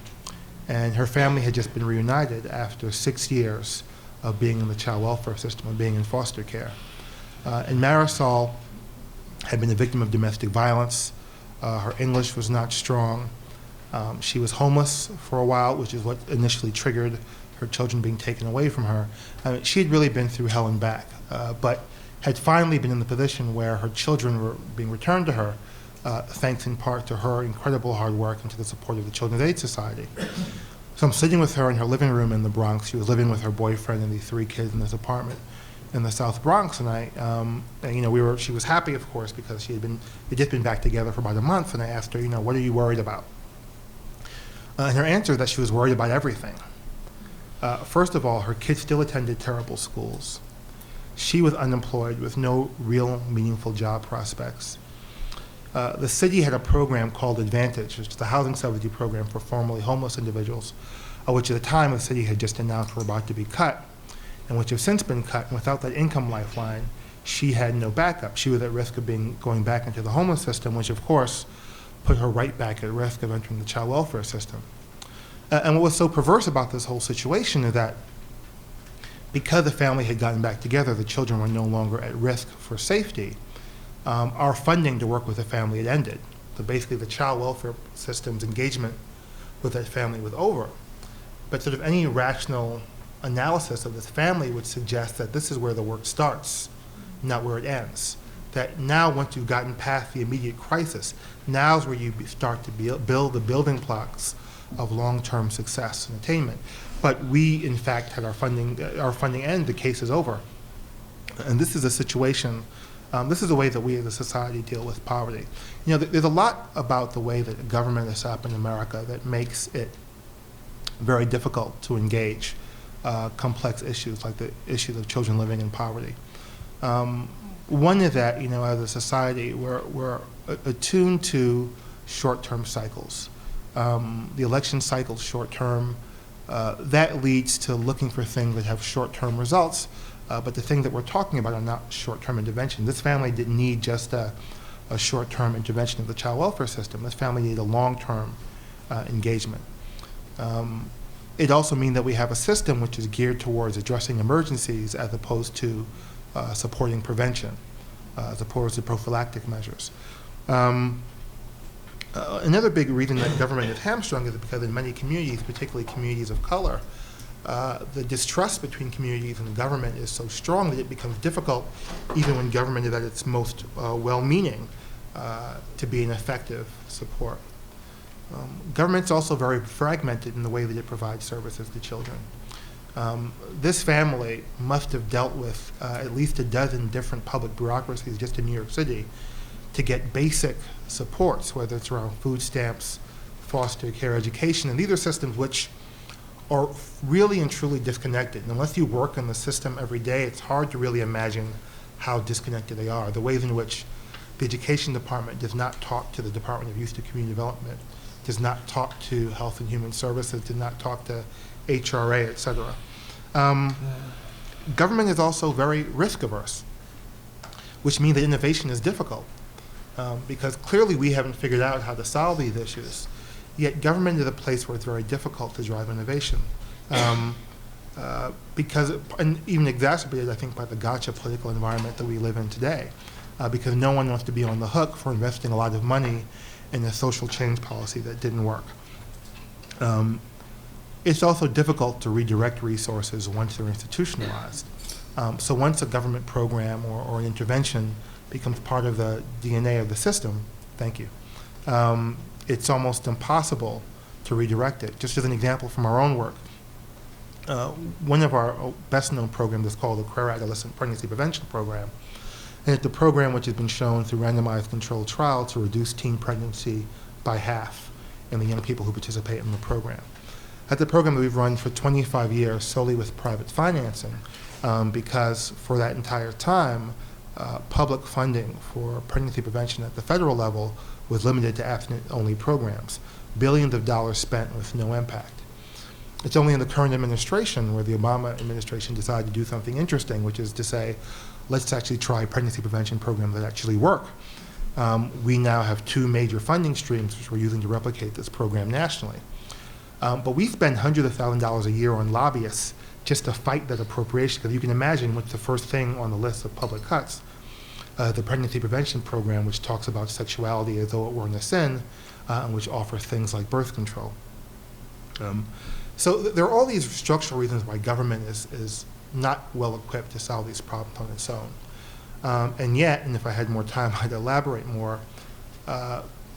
and her family had just been reunited after 6 years of being in the child welfare system, of being in foster care. And Marisol had been a victim of domestic violence. Her English was not strong. She was homeless for a while, which is what initially triggered her children being taken away from her. She had really been through hell and back, but had finally been in the position where her children were being returned to her, thanks in part to her incredible hard work and to the support of the Children's Aid Society. So I'm sitting with her in her living room in the Bronx. She was living with her boyfriend and the 3 kids in this apartment in the South Bronx, and she was happy, of course, because they'd just been back together for about a month, and I asked her, what are you worried about? And her answer is that she was worried about everything. First of all, her kids still attended terrible schools. She was unemployed with no real meaningful job prospects. The city had a program called Advantage, which is the housing subsidy program for formerly homeless individuals, which at the time the city had just announced were about to be cut, and which have since been cut. And without that income lifeline, she had no backup. She was at risk of going back into the homeless system, which of course put her right back at risk of entering the child welfare system. And what was so perverse about this whole situation is that because the family had gotten back together, the children were no longer at risk for safety. Our funding to work with the family had ended. basically the child welfare system's engagement with that family was over. But sort of any rational analysis of this family would suggest that this is where the work starts, not where it ends. That now, once you've gotten past the immediate crisis, now's where you start to build the building blocks of long-term success and attainment. But we, in fact, had our funding end, the case is over. And this is a situation, this is the way that we as a society deal with poverty. You know, there's a lot about the way that government is set up in America that makes it very difficult to engage complex issues like the issues of children living in poverty. One is that, you know, as a society, we're attuned to short-term cycles. The election cycle's short-term. That leads to looking for things that have short-term results, but the things that we're talking about are not short-term intervention. This family didn't need just a short-term intervention of the child welfare system. This family needed a long-term engagement. It also means that we have a system which is geared towards addressing emergencies as opposed to supporting prevention, as opposed to prophylactic measures. Another big reason that government is hamstrung is because in many communities, particularly communities of color, the distrust between communities and government is so strong that it becomes difficult, even when government is at its most well-meaning, to be an effective support. Government's also very fragmented in the way that it provides services to children. This family must have dealt with at least a dozen different public bureaucracies just in New York City to get basic supports, whether it's around food stamps, foster care, education, and these are systems which are really and truly disconnected. And unless you work in the system every day, it's hard to really imagine how disconnected they are. The ways in which the education department does not talk to the Department of Youth and Community Development, does not talk to Health and Human Services, does not talk to HRA, et cetera. Government is also very risk averse, which means that innovation is difficult. Because clearly we haven't figured out how to solve these issues, yet government is a place where it's very difficult to drive innovation. Because, and even exacerbated, I think, by the gotcha political environment that we live in today, because no one wants to be on the hook for investing a lot of money in a social change policy that didn't work. It's also difficult to redirect resources once they're institutionalized. So once a government program or an intervention becomes part of the DNA of the system, thank you, it's almost impossible to redirect it. Just as an example from our own work, one of our best-known programs is called the Career Adolescent Pregnancy Prevention Program. And it's a program which has been shown through randomized controlled trial to reduce teen pregnancy by half in the young people who participate in the program. That's a program that we've run for 25 years solely with private financing because for that entire time, public funding for pregnancy prevention at the federal level was limited to abstinence-only programs, billions of dollars spent with no impact. It's only in the current administration where the Obama administration decided to do something interesting, which is to say, let's actually try pregnancy prevention programs that actually work. We now have two major funding streams which we're using to replicate this program nationally. But we spend hundreds of thousands of dollars a year on lobbyists just to fight that appropriation, because you can imagine what's the first thing on the list of public cuts. The pregnancy prevention program, which talks about sexuality as though it weren't a sin, and which offers things like birth control. So there are all these structural reasons why government is not well equipped to solve these problems on its own. And yet, and if I had more time, I'd elaborate more,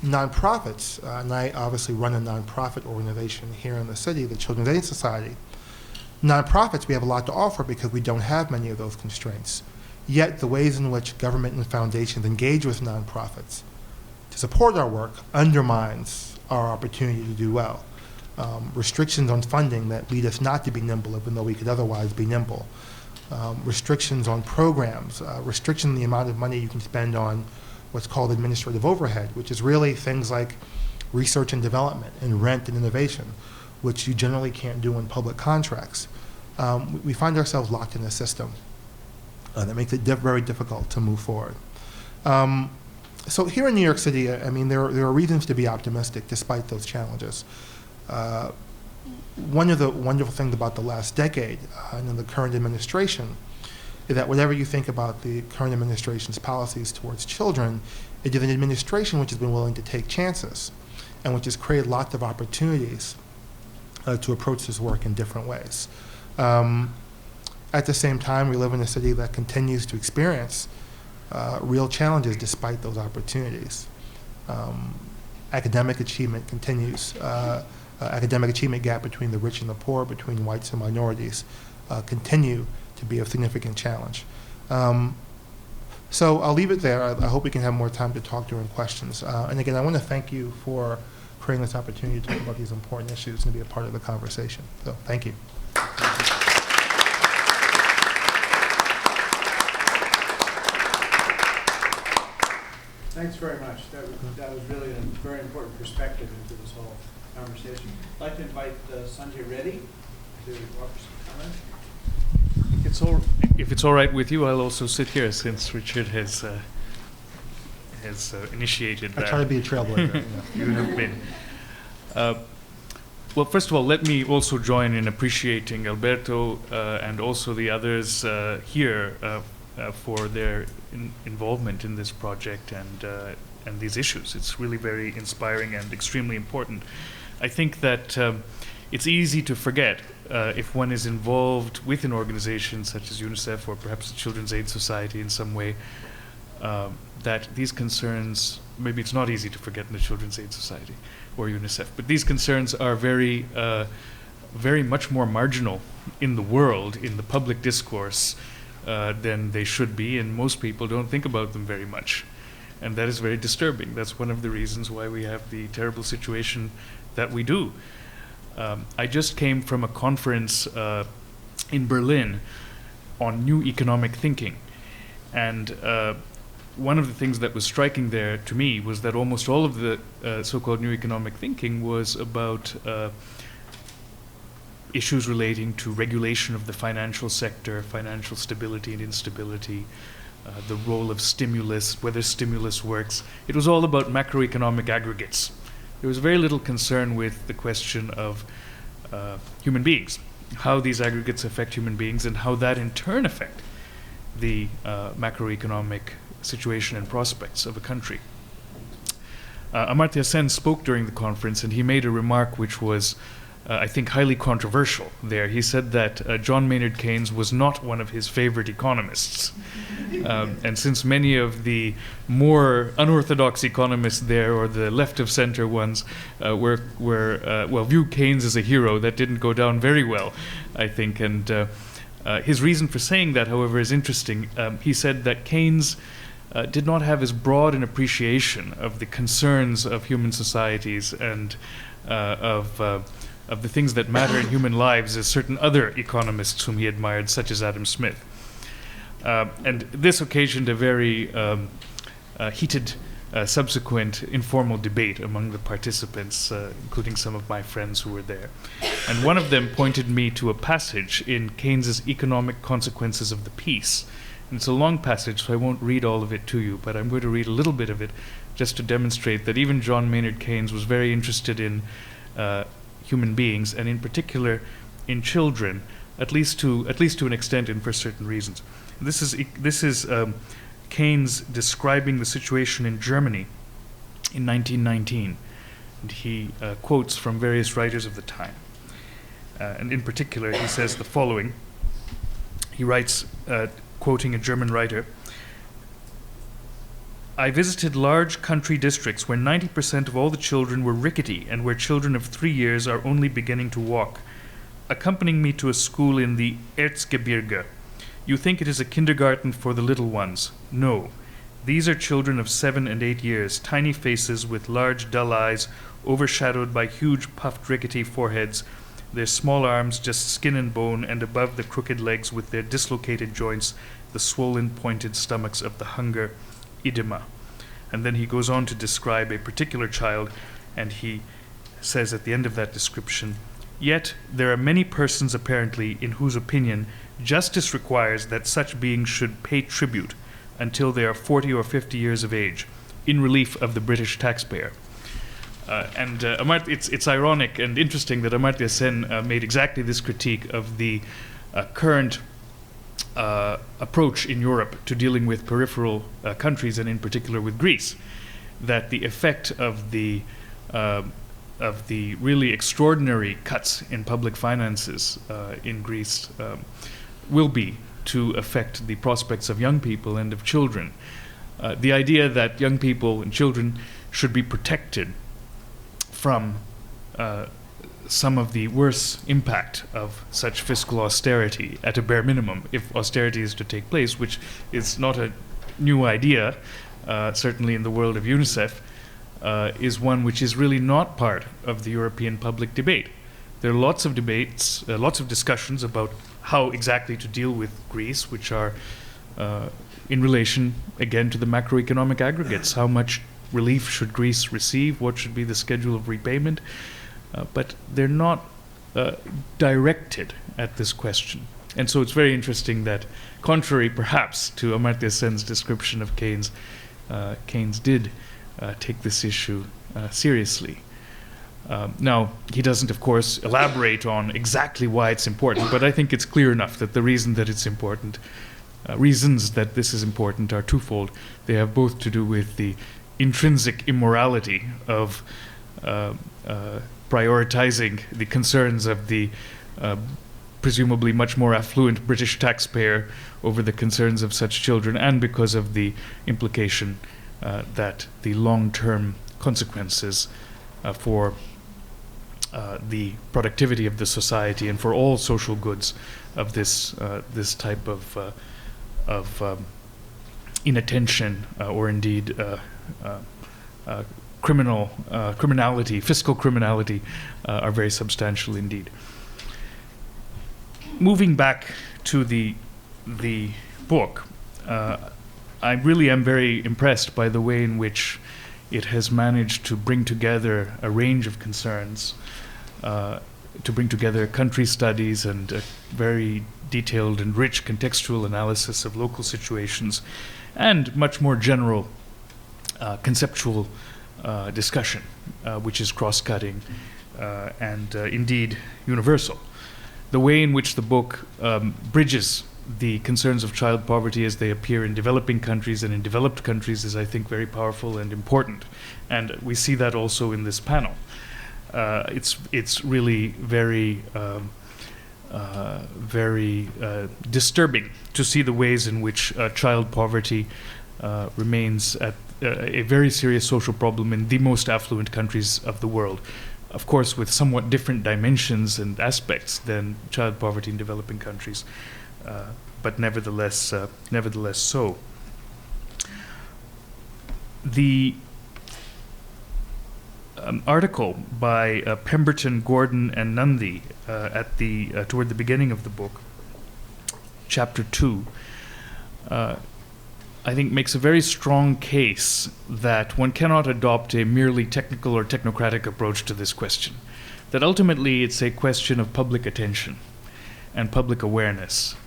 nonprofits, and I obviously run a nonprofit organization here in the city, the Children's Aid Society. Nonprofits, we have a lot to offer because we don't have many of those constraints. Yet the ways in which government and foundations engage with nonprofits to support our work undermines our opportunity to do well. Restrictions on funding that lead us not to be nimble, even though we could otherwise be nimble. Restrictions on programs, restriction on the amount of money you can spend on what's called administrative overhead, which is really things like research and development and rent and innovation, which you generally can't do in public contracts. We find ourselves locked in a system that makes it very difficult to move forward. So here in New York City, I mean, there are reasons to be optimistic despite those challenges. One of the wonderful things about the last decade and in the current administration is that whatever you think about the current administration's policies towards children, it is an administration which has been willing to take chances and which has created lots of opportunities to approach this work in different ways. At the same time, we live in a city that continues to experience real challenges despite those opportunities. Academic achievement continues. Academic achievement gap between the rich and the poor, between whites and minorities, continue to be a significant challenge. So I'll leave it there. I hope we can have more time to talk during questions. And again, I want to thank you for creating this opportunity to talk about these important issues and be a part of the conversation. So thank you. Thanks very much. That was really a very important perspective into this whole conversation. I'd like to invite Sanjay Reddy to offer some comments. If it's all right with you, I'll also sit here since Richard has initiated that. I try to be a trailblazer. You have been. Well, first of all, let me also join in appreciating Alberto and also the others here for their involvement in this project and these issues. It's really very inspiring and extremely important. I think that it's easy to forget if one is involved with an organization such as UNICEF or perhaps the Children's Aid Society in some way, that these concerns, maybe it's not easy to forget in the Children's Aid Society or UNICEF, but these concerns are very, very much more marginal in the world, in the public discourse, than they should be, and most people don't think about them very much. And that is very disturbing. That's one of the reasons why we have the terrible situation that we do. I just came from a conference in Berlin on new economic thinking. And one of the things that was striking there to me was that almost all of the so-called new economic thinking was about issues relating to regulation of the financial sector, financial stability and instability, the role of stimulus, whether stimulus works. It was all about macroeconomic aggregates. There was very little concern with the question of human beings, how these aggregates affect human beings and how that in turn affect the macroeconomic situation and prospects of a country. Amartya Sen spoke during the conference, and he made a remark which was, I think, highly controversial there. He said that John Maynard Keynes was not one of his favorite economists. And since many of the more unorthodox economists there, or the left-of-center ones, viewed Keynes as a hero, that didn't go down very well, I think. And his reason for saying that, however, is interesting. He said that Keynes did not have as broad an appreciation of the concerns of human societies and of the things that matter in human lives as certain other economists whom he admired, such as Adam Smith. And this occasioned a very heated subsequent informal debate among the participants, including some of my friends who were there. And one of them pointed me to a passage in Keynes's Economic Consequences of the Peace. And it's a long passage, so I won't read all of it to you, but I'm going to read a little bit of it just to demonstrate that even John Maynard Keynes was very interested in human beings, and in particular in children, at least to an extent and for certain reasons. This is Keynes describing the situation in Germany in 1919, and he quotes from various writers of the time. And in particular, he says the following. He writes, quoting a German writer, "I visited large country districts where 90% of all the children were rickety and where children of 3 years are only beginning to walk. Accompanying me to a school in the Erzgebirge. You think it is a kindergarten for the little ones. No. These are children of 7 and 8 years, tiny faces with large dull eyes overshadowed by huge puffed rickety foreheads, their small arms just skin and bone, and above the crooked legs with their dislocated joints, the swollen pointed stomachs of the hunger edema." And then he goes on to describe a particular child, and he says at the end of that description, "Yet there are many persons apparently in whose opinion justice requires that such beings should pay tribute until they are 40 or 50 years of age, in relief of the British taxpayer." It's ironic and interesting that Amartya Sen made exactly this critique of the current approach in Europe to dealing with peripheral countries, and in particular with Greece, that the effect of the really extraordinary cuts in public finances in Greece will be to affect the prospects of young people and of children. The idea that young people and children should be protected from some of the worse impact of such fiscal austerity at a bare minimum, if austerity is to take place, which is not a new idea, certainly in the world of UNICEF, is one which is really not part of the European public debate. There are lots of debates, lots of discussions about how exactly to deal with Greece, which are in relation, again, to the macroeconomic aggregates. How much relief should Greece receive? What should be the schedule of repayment? But they're not directed at this question. And so it's very interesting that, contrary perhaps to Amartya Sen's description of Keynes, Keynes did take this issue seriously. Now, he doesn't, of course, elaborate on exactly why it's important, but I think it's clear enough that the reason that it's important, reasons that this is important are twofold. They have both to do with the intrinsic immorality of prioritizing the concerns of the presumably much more affluent British taxpayer over the concerns of such children, and because of the implication that the long-term consequences for the productivity of the society and for all social goods of this type of inattention or indeed criminality, fiscal criminality, are very substantial indeed. Moving back to the book, I really am very impressed by the way in which it has managed to bring together a range of concerns, to bring together country studies and a very detailed and rich contextual analysis of local situations, and much more general conceptual discussion, which is cross-cutting and indeed universal. The way in which the book bridges the concerns of child poverty as they appear in developing countries and in developed countries is, I think, very powerful and important. And we see that also in this panel. It's really very disturbing to see the ways in which child poverty remains at a very serious social problem in the most affluent countries of the world. Of course, with somewhat different dimensions and aspects than child poverty in developing countries, but nevertheless so. The article by Pemberton, Gordon, and Nundy at toward the beginning of the book, chapter 2, I think makes a very strong case that one cannot adopt a merely technical or technocratic approach to this question. That ultimately it's a question of public attention and public awareness.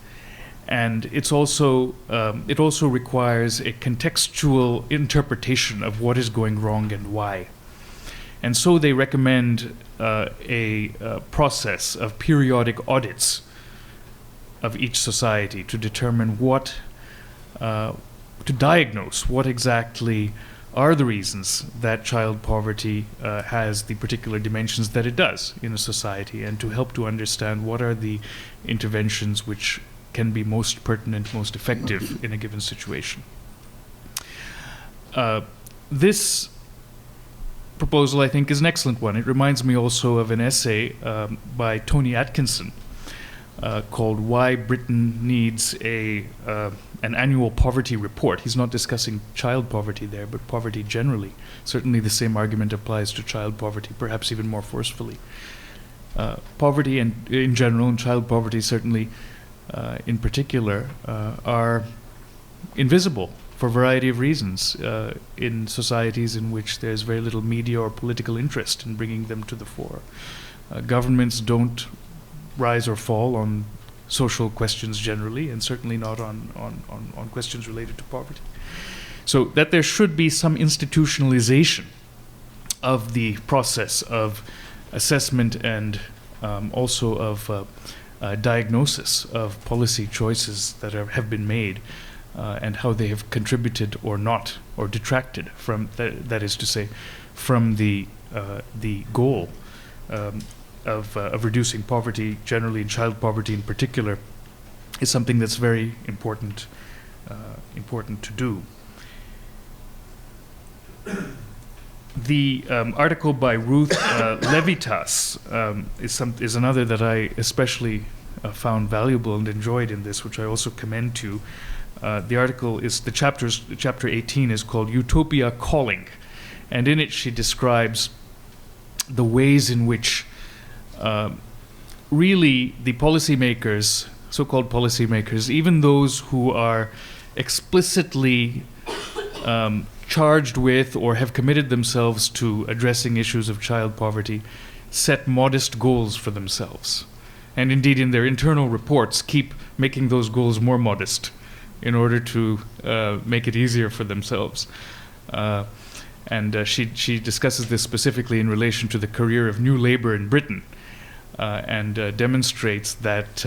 And it also requires a contextual interpretation of what is going wrong and why. And so they recommend a process of periodic audits of each society to determine to diagnose what exactly are the reasons that child poverty has the particular dimensions that it does in a society, and to help to understand what are the interventions which can be most pertinent, most effective in a given situation. This proposal, I think, is an excellent one. It reminds me also of an essay by Tony Atkinson called "Why Britain Needs an Annual Poverty Report." He's not discussing child poverty there, but poverty generally. Certainly the same argument applies to child poverty, perhaps even more forcefully. Poverty in general, and child poverty certainly in particular, are invisible for a variety of reasons in societies in which there's very little media or political interest in bringing them to the fore. Governments don't rise or fall on social questions generally, and certainly not on questions related to poverty. So that there should be some institutionalization of the process of assessment and also of diagnosis of policy choices that have been made and how they have contributed or not, or detracted from, that is to say, from the goal of reducing poverty generally, and child poverty in particular, is something that's very important to do. The article by Ruth Levitas is another that I especially found valuable and enjoyed in this, which I also commend to. The article is chapter 18 is called Utopia Calling, and in it she describes the ways in which really the policymakers, so-called policymakers, even those who are explicitly charged with or have committed themselves to addressing issues of child poverty, set modest goals for themselves. And indeed, in their internal reports, keep making those goals more modest in order to make it easier for themselves. And she discusses this specifically in relation to the career of New Labour in Britain, and demonstrates that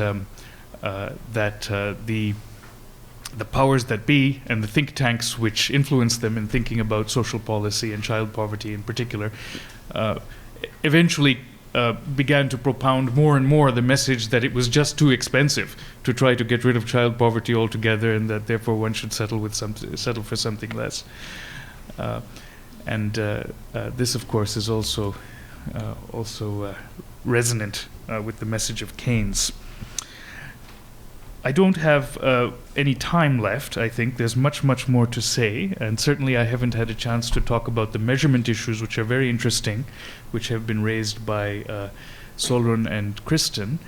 the powers that be and the think tanks which influence them in thinking about social policy and child poverty in particular eventually began to propound more and more the message that it was just too expensive to try to get rid of child poverty altogether, and that therefore one should settle for something less. This, of course, is also resonant with the message of Keynes. I don't have any time left. I think there's much more to say, and certainly I haven't had a chance to talk about the measurement issues, which are very interesting, which have been raised by Solrun and Kristen.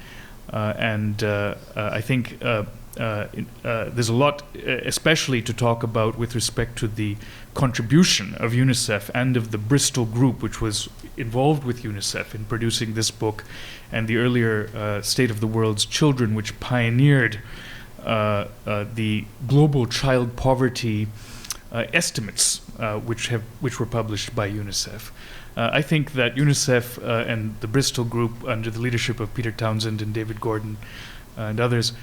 I think there's a lot, especially to talk about with respect to the contribution of UNICEF and of the Bristol group, which was involved with UNICEF in producing this book, and the earlier State of the World's Children, which pioneered the global child poverty estimates, which were published by UNICEF. I think that UNICEF and the Bristol group, under the leadership of Peter Townsend and David Gordon and others,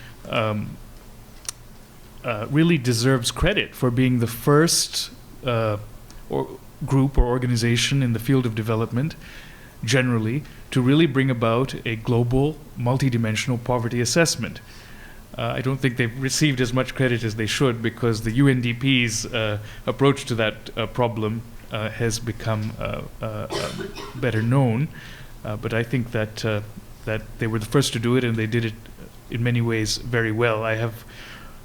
really deserves credit for being the first group or organization in the field of development generally to really bring about a global multidimensional poverty assessment. I don't think they've received as much credit as they should, because the UNDP's approach to that problem has become better known, but I think that they were the first to do it, and they did it in many ways very well. I have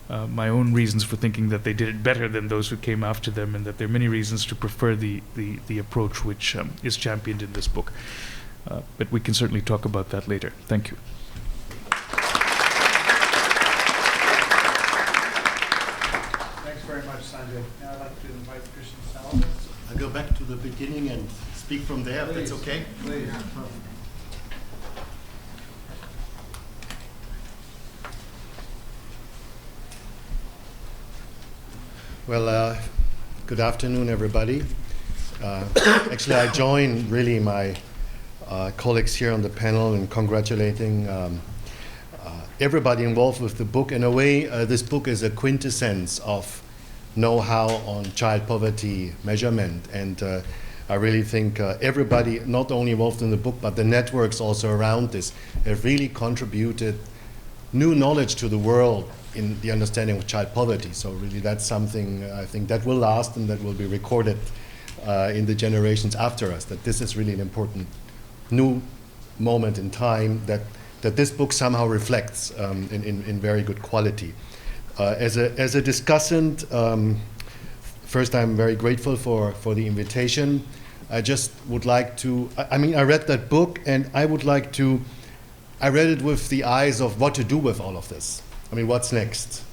my own reasons for thinking that they did it better than those who came after them, and that there are many reasons to prefer the approach which is championed in this book. But we can certainly talk about that later. Thank you. Thanks very much, Sanjay. Now I'd like to invite Christian Salomon. I'll go back to the beginning and speak from there, if that's okay? Please. Well, good afternoon, everybody. Actually, I join really my colleagues here on the panel in congratulating everybody involved with the book. In a way, this book is a quintessence of know-how on child poverty measurement, and I really think everybody, not only involved in the book, but the networks also around this, have really contributed new knowledge to the world in the understanding of child poverty. So really that's something I think that will last and that will be recorded in the generations after us, that this is really an important new moment in time that this book somehow reflects in very good quality. As a discussant, first I'm very grateful for the invitation. I just would like to, I mean, I read that book and I read it with the eyes of what to do with all of this. I mean, what's next?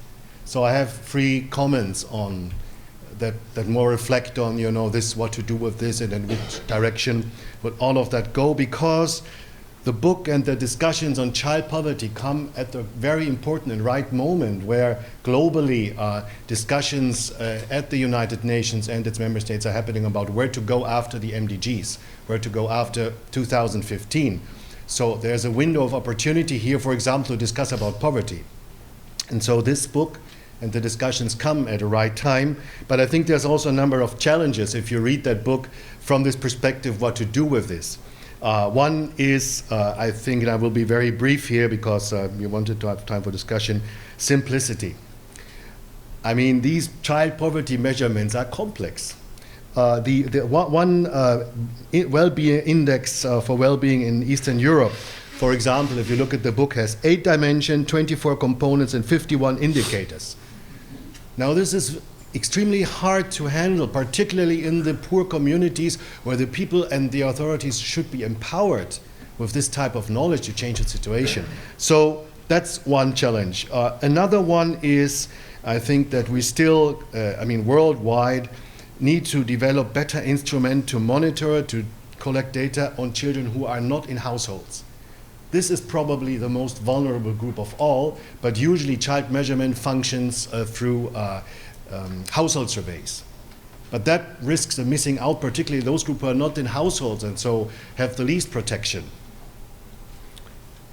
So I have 3 comments on that more reflect on, you know, this, what to do with this and in which direction will all of that go, because the book and the discussions on child poverty come at a very important and right moment where globally discussions at the United Nations and its member states are happening about where to go after the MDGs, where to go after 2015. So there's a window of opportunity here, for example, to discuss about poverty. And so this book and the discussions come at the right time, but I think there's also a number of challenges if you read that book from this perspective, what to do with this. One is, I think, and I will be very brief here because we wanted to have time for discussion, simplicity. I mean, these child poverty measurements are complex. The one well-being index for well-being in Eastern Europe, for example, if you look at the book, has 8 dimensions, 24 components, and 51 indicators. Now, this is extremely hard to handle, particularly in the poor communities where the people and the authorities should be empowered with this type of knowledge to change the situation. So that's one challenge. Another one is, I think that we still, worldwide, need to develop better instruments to monitor, to collect data on children who are not in households. This is probably the most vulnerable group of all, but usually child measurement functions through household surveys. But that risks the missing out, particularly those groups who are not in households and so have the least protection.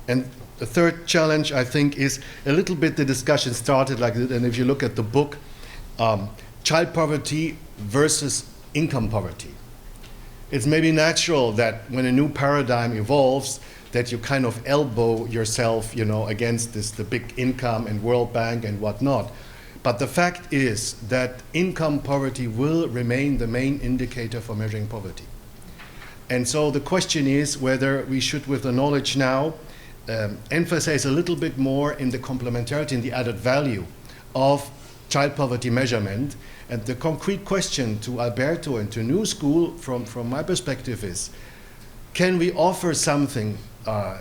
And the third challenge, I think, is a little bit the discussion started like this, and if you look at the book, child poverty versus income poverty. It's maybe natural that when a new paradigm evolves, that you kind of elbow yourself, against the big income and World Bank and whatnot. But the fact is that income poverty will remain the main indicator for measuring poverty. And so the question is whether we should, with the knowledge now, emphasize a little bit more in the complementarity and the added value of child poverty measurement. And the concrete question to Alberto and to New School, from my perspective, is, can we offer something, a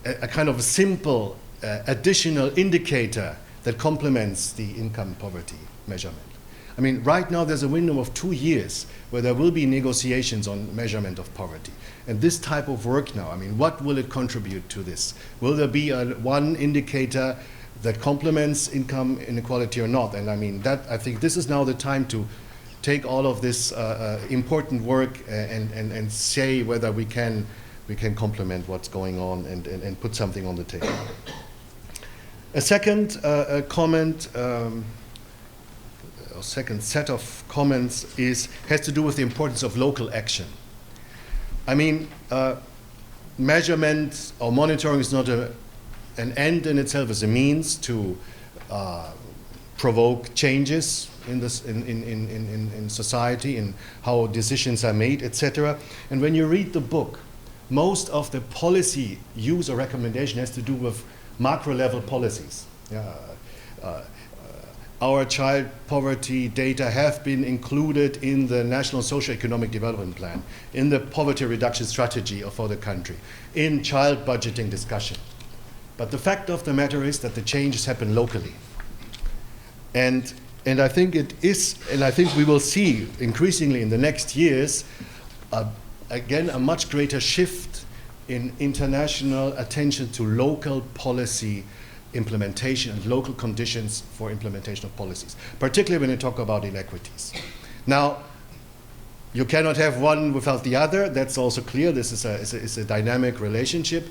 kind of a simple additional indicator that complements the income poverty measurement? I mean, right now there's a window of 2 years where there will be negotiations on measurement of poverty. And this type of work now, I mean, what will it contribute to this? Will there be one indicator that complements income inequality or not? And I mean, I think this is now the time to take all of this important work and say whether we can complement what's going on and put something on the table. A second comment, a second set of comments has to do with the importance of local action. I mean, measurement or monitoring is not an end in itself, as a means to provoke changes in society, in how decisions are made, etc. And when you read the book, most of the policy use or recommendation has to do with macro-level policies. Our child poverty data have been included in the National Socio-Economic Development Plan, in the poverty reduction strategy for the country, in child budgeting discussion. But the fact of the matter is that the changes happen locally. And I think it is, and I think we will see increasingly in the next years, again, a much greater shift in international attention to local policy implementation and local conditions for implementation of policies, particularly when you talk about inequities. Now, you cannot have one without the other. That's also clear. This is a dynamic relationship.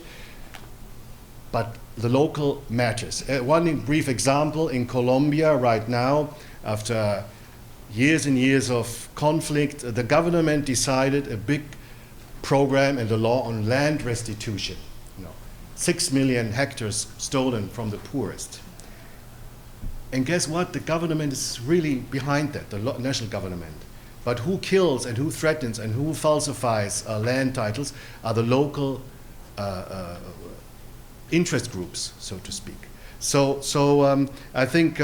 But the local matters. One brief example, in Colombia right now, after years and years of conflict, the government decided a big program and a law on land restitution. 6 million hectares stolen from the poorest. And guess what? The government is really behind that, the national government. But who kills and who threatens and who falsifies land titles are the local interest groups, so to speak. So I think,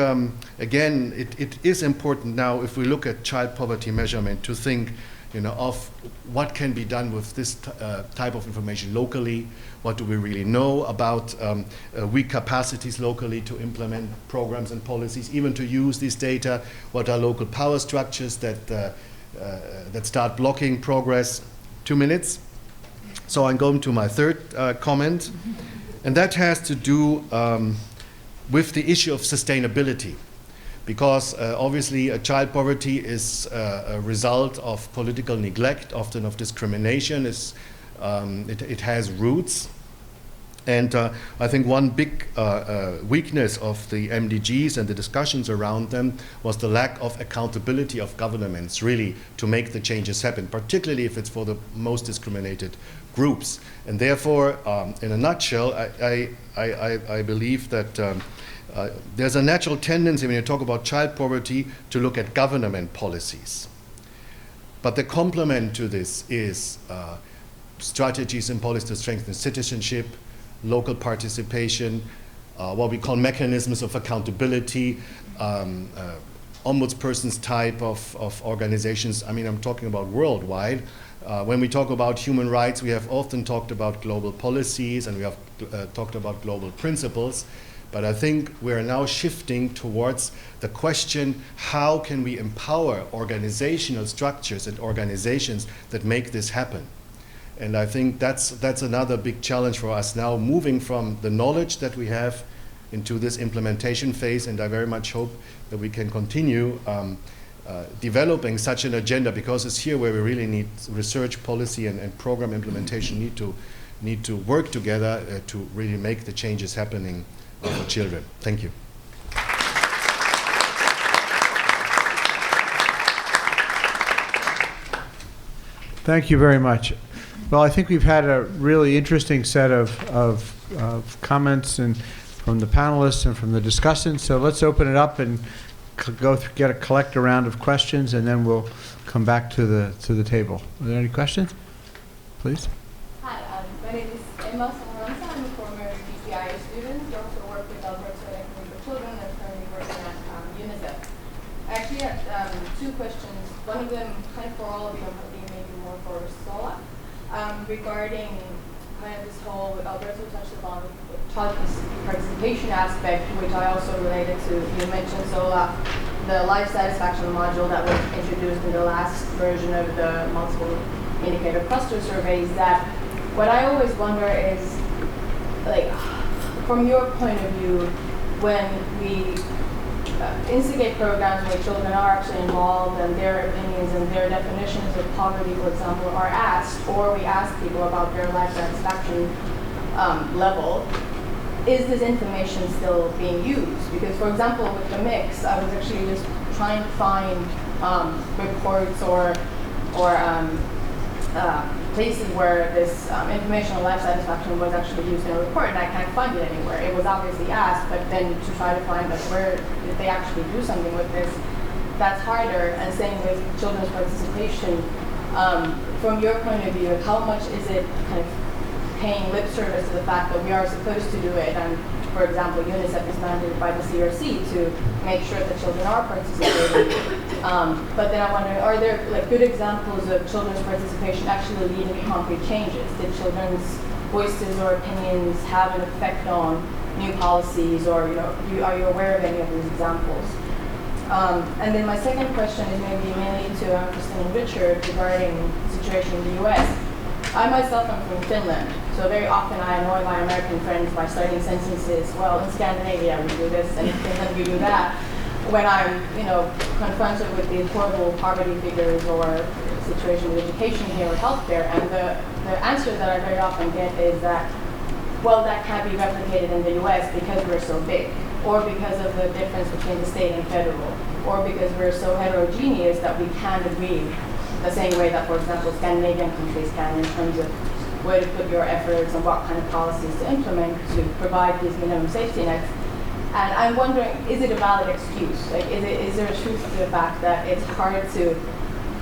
again, it is important now, if we look at child poverty measurement, to think of what can be done with this type of information locally. What do we really know about weak capacities locally to implement programs and policies, even to use this data? What are local power structures that start blocking progress? 2 minutes. So I'm going to my third comment, and that has to do with the issue of sustainability. Because obviously child poverty is a result of political neglect, often of discrimination, is It has roots. And I think one big weakness of the MDGs and the discussions around them was the lack of accountability of governments, really, to make the changes happen, particularly if it's for the most discriminated groups. And therefore, in a nutshell, I believe that there's a natural tendency when you talk about child poverty to look at government policies. But the complement to this is strategies and policies to strengthen citizenship, local participation, what we call mechanisms of accountability, ombudspersons type of organizations. I mean, I'm talking about worldwide. When we talk about human rights, we have often talked about global policies and we have talked about global principles. But I think we're now shifting towards the question, how can we empower organizational structures and organizations that make this happen? And I think that's another big challenge for us now, moving from the knowledge that we have into this implementation phase. And I very much hope that we can continue developing such an agenda, because it's here where we really need research, policy, and program implementation need to work together to really make the changes happening for children. Thank you. Thank you very much. Well, I think we've had a really interesting set of comments and from the panelists and from the discussants. So let's open it up and collect a round of questions, and then we'll come back to the table. Are there any questions? Please. Hi, my name is Emma Samaranza. I'm a former GCI student. I also work with Alberto Electric for Children and currently working at UNICEF. I actually have 2 questions. One of them kind of for all of you, maybe more for Sola. Regarding kind of this whole, Alberto touched upon child participation aspect, which I also related to. You mentioned, Sola, the life satisfaction module that was introduced in the last version of the multiple indicator cluster surveys. That what I always wonder is, like, from your point of view, when we instigate programs where children are actually involved and their opinions and their definitions of poverty, for example, are asked, or we ask people about their life satisfaction level, is this information still being used? Because, for example, with the mix, I was actually just trying to find reports or places where this information on life satisfaction was actually used in a report, and I can't find it anywhere. It was obviously asked, but then to try to find like where did they actually do something with this, that's harder. And same with children's participation. From your point of view, how much is it kind of paying lip service to the fact that we are supposed to do it? And for example, UNICEF is mandated by the CRC to make sure that children are participating. But then I wonder, are there like good examples of children's participation actually leading to concrete changes? Did children's voices or opinions have an effect on new policies, or are you aware of any of these examples? And then my second question is maybe mainly to Kristen and Richard regarding the situation in the US. I myself am from Finland, so very often I annoy my American friends by starting sentences, well, in Scandinavia we do this, and in Finland we do that, when I'm, confronted with these horrible poverty figures or situation with education here or healthcare. And the answer that I very often get is that, well, that can't be replicated in the US because we're so big, or because of the difference between the state and federal, or because we're so heterogeneous that we can't agree the same way that, for example, Scandinavian countries can in terms of where to put your efforts and what kind of policies to implement to provide these minimum safety nets. And I'm wondering, is it a valid excuse? Like, is there a truth to the fact that it's hard to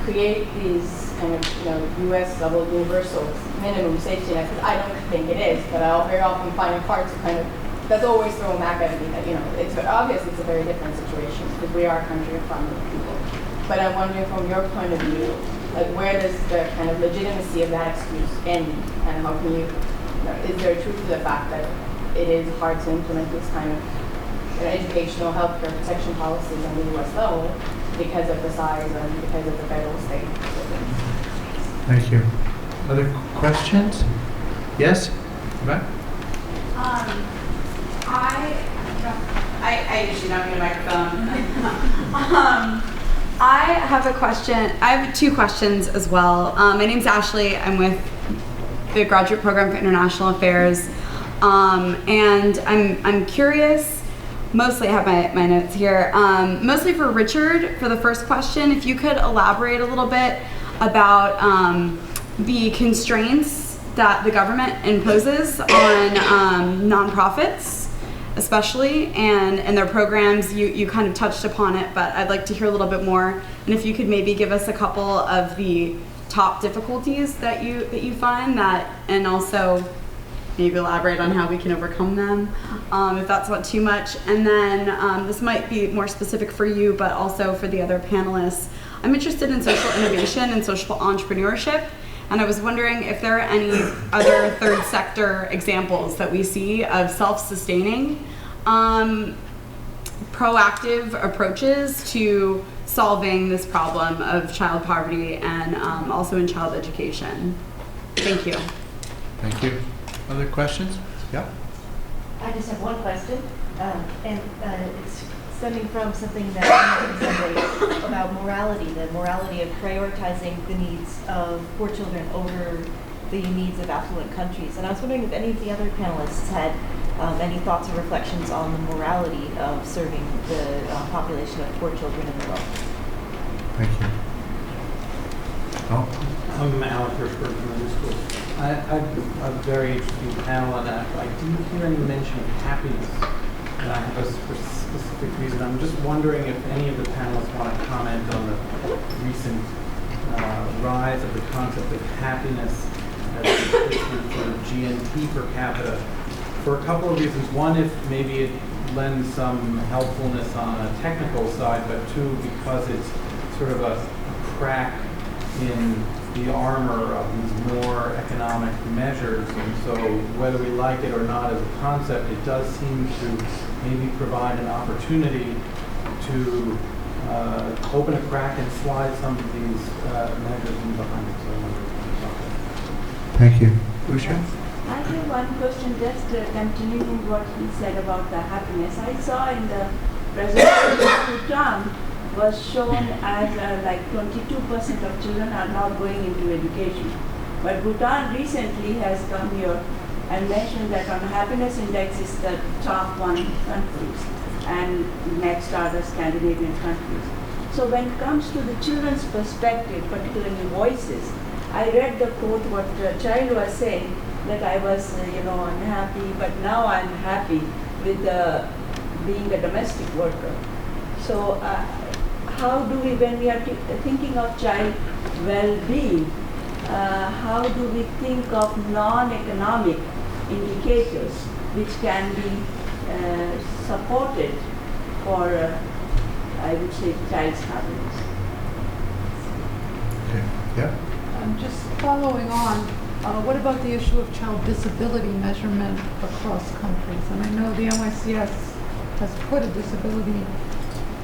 create these kind of, U.S. level universal minimum safety nets? I don't think it is, but I'll very often find it hard to kind of, that's always thrown back at me that, it's obvious it's a very different situation because we are a country of farming people. But I'm wondering from your point of view, like where does the kind of legitimacy of that excuse end, and how can you, is there a truth to the fact that it is hard to implement this kind of educational healthcare protection policies on the U.S. level because of the size and because of the federal state systems? Thank you. Other questions? Yes? Right? I usually don't need a microphone. I have a question. I have 2 questions as well. My name's Ashley. I'm with the Graduate Program for International Affairs. And I'm curious, mostly I have my notes here, mostly for Richard, for the first question, if you could elaborate a little bit about the constraints that the government imposes on nonprofits, especially, and their programs. You kind of touched upon it, but I'd like to hear a little bit more. And if you could maybe give us a couple of the top difficulties that you find that, and also maybe elaborate on how we can overcome them, if that's not too much. And then this might be more specific for you, but also for the other panelists. I'm interested in social innovation and social entrepreneurship, and I was wondering if there are any other third sector examples that we see of self-sustaining, proactive approaches to solving this problem of child poverty and also in child education. Thank you. Thank you. Other questions? Yeah. I just have one question, and it's stemming from something that you said about morality, the morality of prioritizing the needs of poor children over the needs of affluent countries. And I was wondering if any of the other panelists had any thoughts or reflections on the morality of serving the population of poor children in the world. Thank you. Oh. I'm Alan Hirschberg from the New School. A very interesting panel, and I didn't hear any mention of happiness, and I have a specific reason. I'm just wondering if any of the panelists want to comment on the recent rise of the concept of happiness as a replacement for GNP per capita, for a couple of reasons. One, if maybe it lends some helpfulness on a technical side, but two, because it's sort of a crack in the armor of these more economic measures. And so whether we like it or not as a concept, it does seem to maybe provide an opportunity to open a crack and slide some of these measures in behind it. So I wonder if you can talk about that. Thank you. Usha? I have one question, just continuing what he said about the happiness. I saw in the presentation Bhutan was shown as like 22% of children are not going into education. But Bhutan recently has come here and mentioned that on happiness index is the top 1 countries, and next are the Scandinavian countries. So when it comes to the children's perspective, particularly voices, I read the quote what the child was saying, that I was unhappy, but now I'm happy with being a domestic worker. So how do we, when we are thinking of child well-being, how do we think of non-economic indicators which can be supported for, I would say, child's happiness? Okay. Yeah. Just following on, what about the issue of child disability measurement across countries? And I know the NYCS has put a disability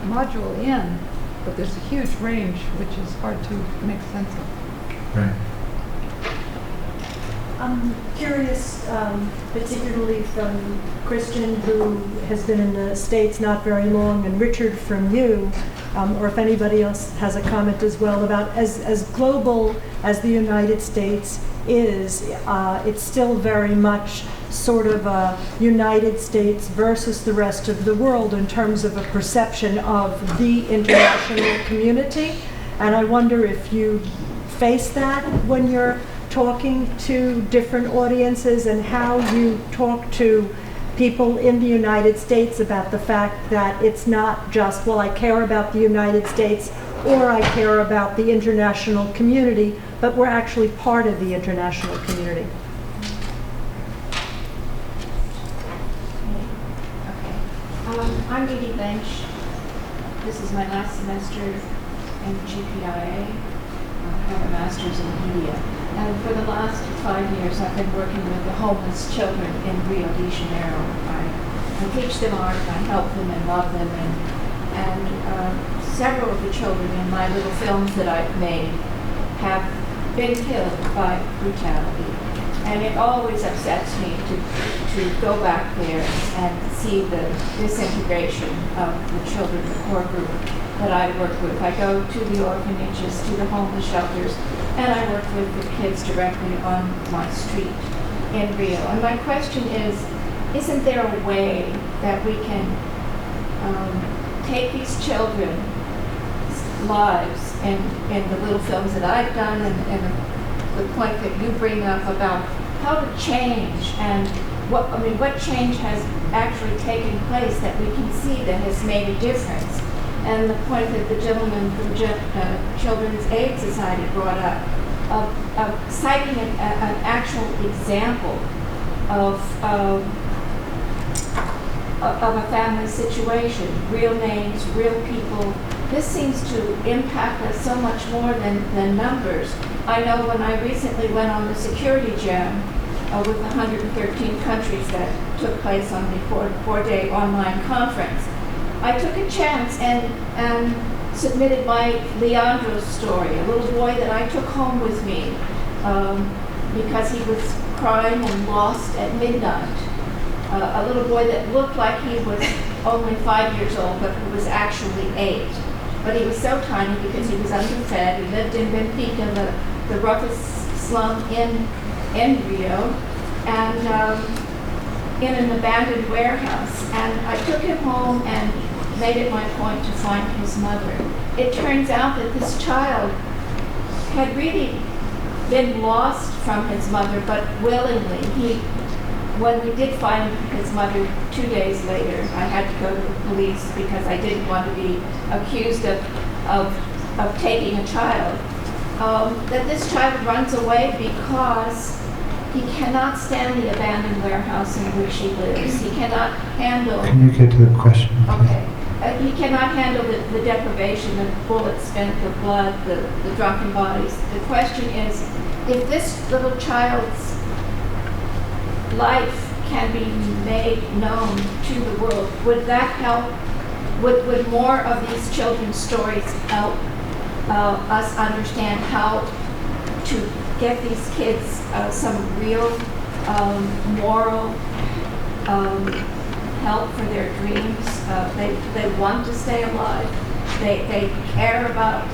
module in, but there's a huge range which is hard to make sense of. Right. I'm curious, particularly from Christian, who has been in the States not very long, and Richard from you, or if anybody else has a comment as well about as global as the United States is, it's still very much sort of a United States versus the rest of the world in terms of a perception of the international community. And I wonder if you face that when you're talking to different audiences, and how you talk to people in the United States about the fact that it's not just, well, I care about the United States or I care about the international community, but we're actually part of the international community. I'm Edie Bench. This is my last semester in GPIA. I have a master's in media. And for the last 5 years, I've been working with the homeless children in Rio de Janeiro. I teach them art, I help them and love them, and several of the children in my little films that I've made have been killed by brutality. And it always upsets me to go back there and see the disintegration of the children, the core group that I work with. I go to the orphanages, to the homeless shelters, and I work with the kids directly on my street in Rio. And my question is, isn't there a way that we can take these children's lives and the little films that I've done and the point that you bring up about how to change and what change has actually taken place that we can see that has made a difference. And the point that the gentleman from Children's Aid Society brought up of citing an actual example of a family situation, real names, real people. This seems to impact us so much more than numbers. I know when I recently went on the security jam with 113 countries that took place on the four-day online conference, I took a chance and submitted my Leandro's story, a little boy that I took home with me because he was crying and lost at midnight. A little boy that looked like he was only 5 years old, but who was actually 8. But he was so tiny because he was underfed. He lived in Benfica, the roughest slum in Rio, and in an abandoned warehouse. And I took him home and made it my point to find his mother. It turns out that this child had really been lost from his mother, but willingly. When we did find his mother 2 days later, I had to go to the police because I didn't want to be accused of taking a child. That this child runs away because he cannot stand the abandoned warehouse in which he lives. He cannot handle... Can you get to the question? Okay. He cannot handle the deprivation, the bullets spent, the blood, the drunken bodies. The question is, if this little child's life can be made known to the world, would that help? Would more of these children's stories help us understand how to get these kids some real moral help for their dreams? They want to stay alive. They care about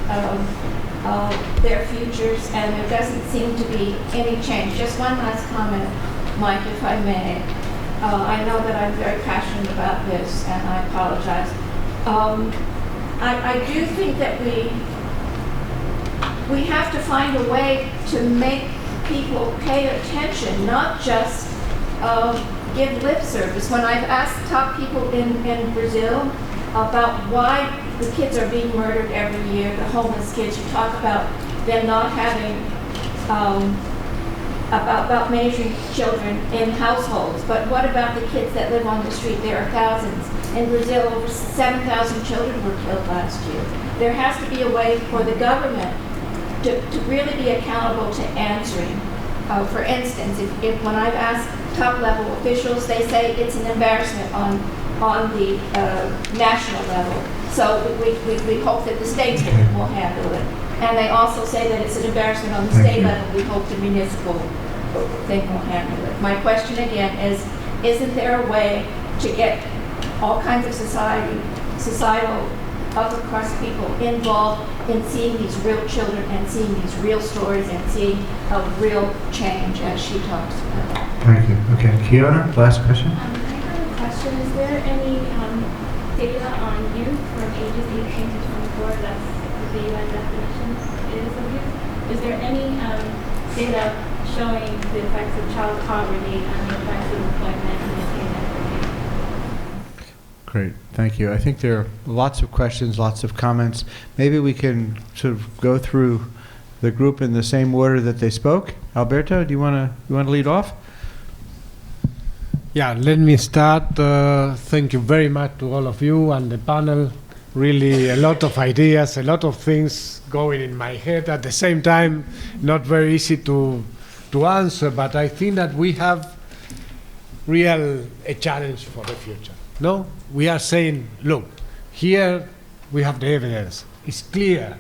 their futures, and there doesn't seem to be any change. Just one last comment, Mike, if I may. I know that I'm very passionate about this, and I apologize. I do think that we have to find a way to make people pay attention, not just give lip service. When I've asked top people in Brazil about why the kids are being murdered every year, the homeless kids, you talk about them not having about measuring children in households, but what about the kids that live on the street? There are thousands. In Brazil, over 7,000 children were killed last year. There has to be a way for the government to really be accountable to answering. For instance, if when I've asked top-level officials, they say it's an embarrassment on the national level. So we hope that the state will handle it. And they also say that it's an embarrassment on the state level. We hope the municipal thing will handle it. My question again is, isn't there a way to get all kinds of societal upper crust people involved in seeing these real children and seeing these real stories and seeing a real change as she talks about? Thank you. Okay, Kiana, last question. I have a question. Is there any data on youth from ages 18 to 24? That's the UN definition is of youth. Is there any data showing the effects of child poverty and the effects of employment and Great, thank you. I think there are lots of questions, lots of comments. Maybe we can sort of go through the group in the same order that they spoke. Alberto, do you want to lead off? Yeah, let me start. Thank you very much to all of you and the panel. Really a lot of ideas, a lot of things going in my head at the same time. Not very easy to answer, but I think that we have a challenge for the future. No, we are saying, look, here we have the evidence. It's clear,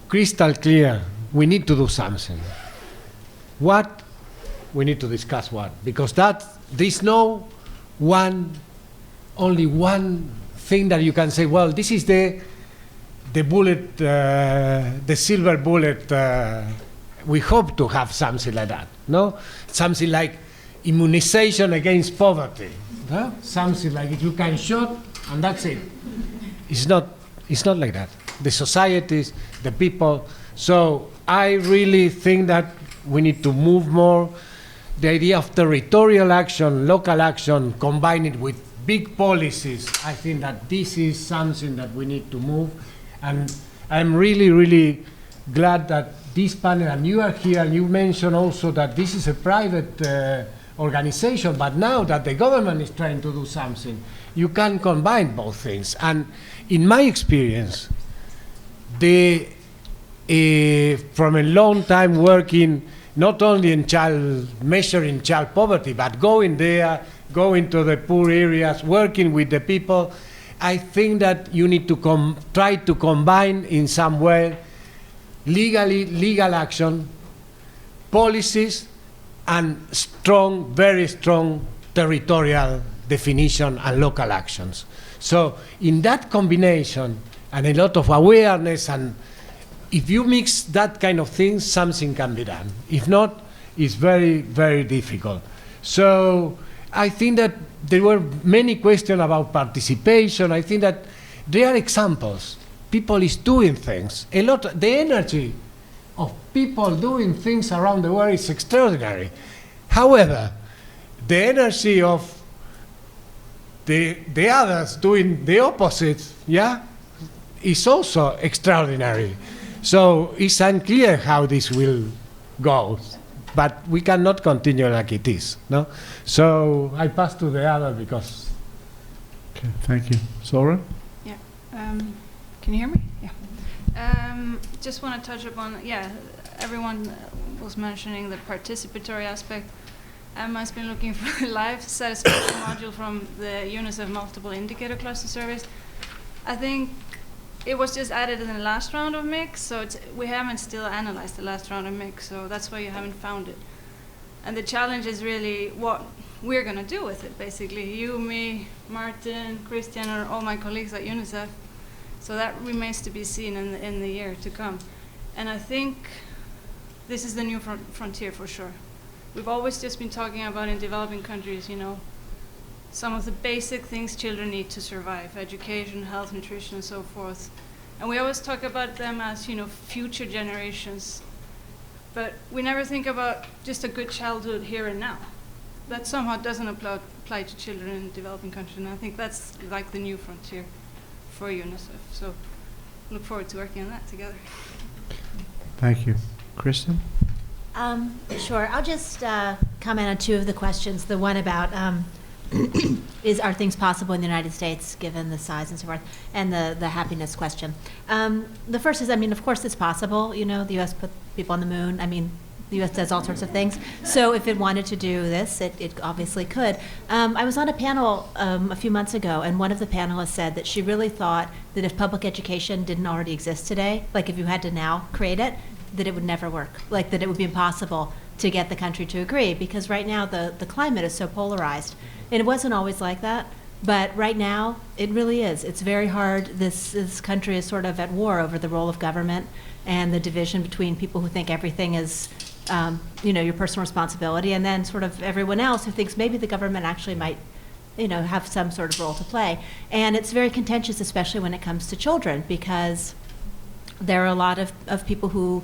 crystal clear. We need to do something. What we need to discuss what, because there's no only one thing that you can say, well, this is the bullet, the silver bullet. We hope to have something like that, no? Something like immunization against poverty, no? Something like if you can shoot and that's it. It's not like that. The societies, the people. So I really think that we need to move more. The idea of territorial action, local action, combined with big policies, I think that this is something that we need to move. And I'm really, really glad that this panel, and you are here, and you mentioned also that this is a private organization, but now that the government is trying to do something, you can combine both things. And in my experience, from a long time working not only in measuring child poverty, but going there, going to the poor areas, working with the people, I think that you need to try to combine in some way legal action, policies, and very strong territorial definition and local actions. So in that combination, and a lot of awareness, and if you mix that kind of thing, something can be done. If not, it's very, very difficult. So I think that there were many questions about participation. I think that there are examples. People is doing things. The energy of people doing things around the world is extraordinary. However, the energy of the others doing the opposite, is also extraordinary. So it's unclear how this will go, but we cannot continue like it is, no? So I pass to the other because... Okay, thank you. Zora? Yeah. Can you hear me? Yeah. Just want to touch upon, everyone was mentioning the participatory aspect. Emma's been looking for a life satisfaction module from the UNICEF Multiple Indicator Cluster Surveys. I think it was just added in the last round of mix, so we haven't still analyzed the last round of mix, so that's why you haven't found it. And the challenge is really what we're going to do with it, basically. You, me, Martin, Christian, or all my colleagues at UNICEF. So that remains to be seen in the year to come. And I think this is the new frontier for sure. We've always just been talking about in developing countries, some of the basic things children need to survive, education, health, nutrition, and so forth. And we always talk about them as, future generations. But we never think about just a good childhood here and now. That somehow doesn't apply to children in developing countries. And I think that's like the new frontier for UNICEF. So look forward to working on that together. Thank you. Kristen? Sure. I'll just comment on two of the questions. The one about are things possible in the United States given the size and so forth, and the happiness question. The first is, of course it's possible. The U.S. put people on the moon. The U.S. does all sorts of things. So if it wanted to do this, it obviously could. I was on a panel a few months ago, and one of the panelists said that she really thought that if public education didn't already exist today, like if you had to now create it, that it would never work, like that it would be impossible to get the country to agree, because right now the climate is so polarized. And it wasn't always like that, but right now it really is. It's very hard. This country is sort of at war over the role of government and the division between people who think everything is your personal responsibility, and then sort of everyone else who thinks maybe the government actually might have some sort of role to play. And it's very contentious, especially when it comes to children, because there are a lot of people who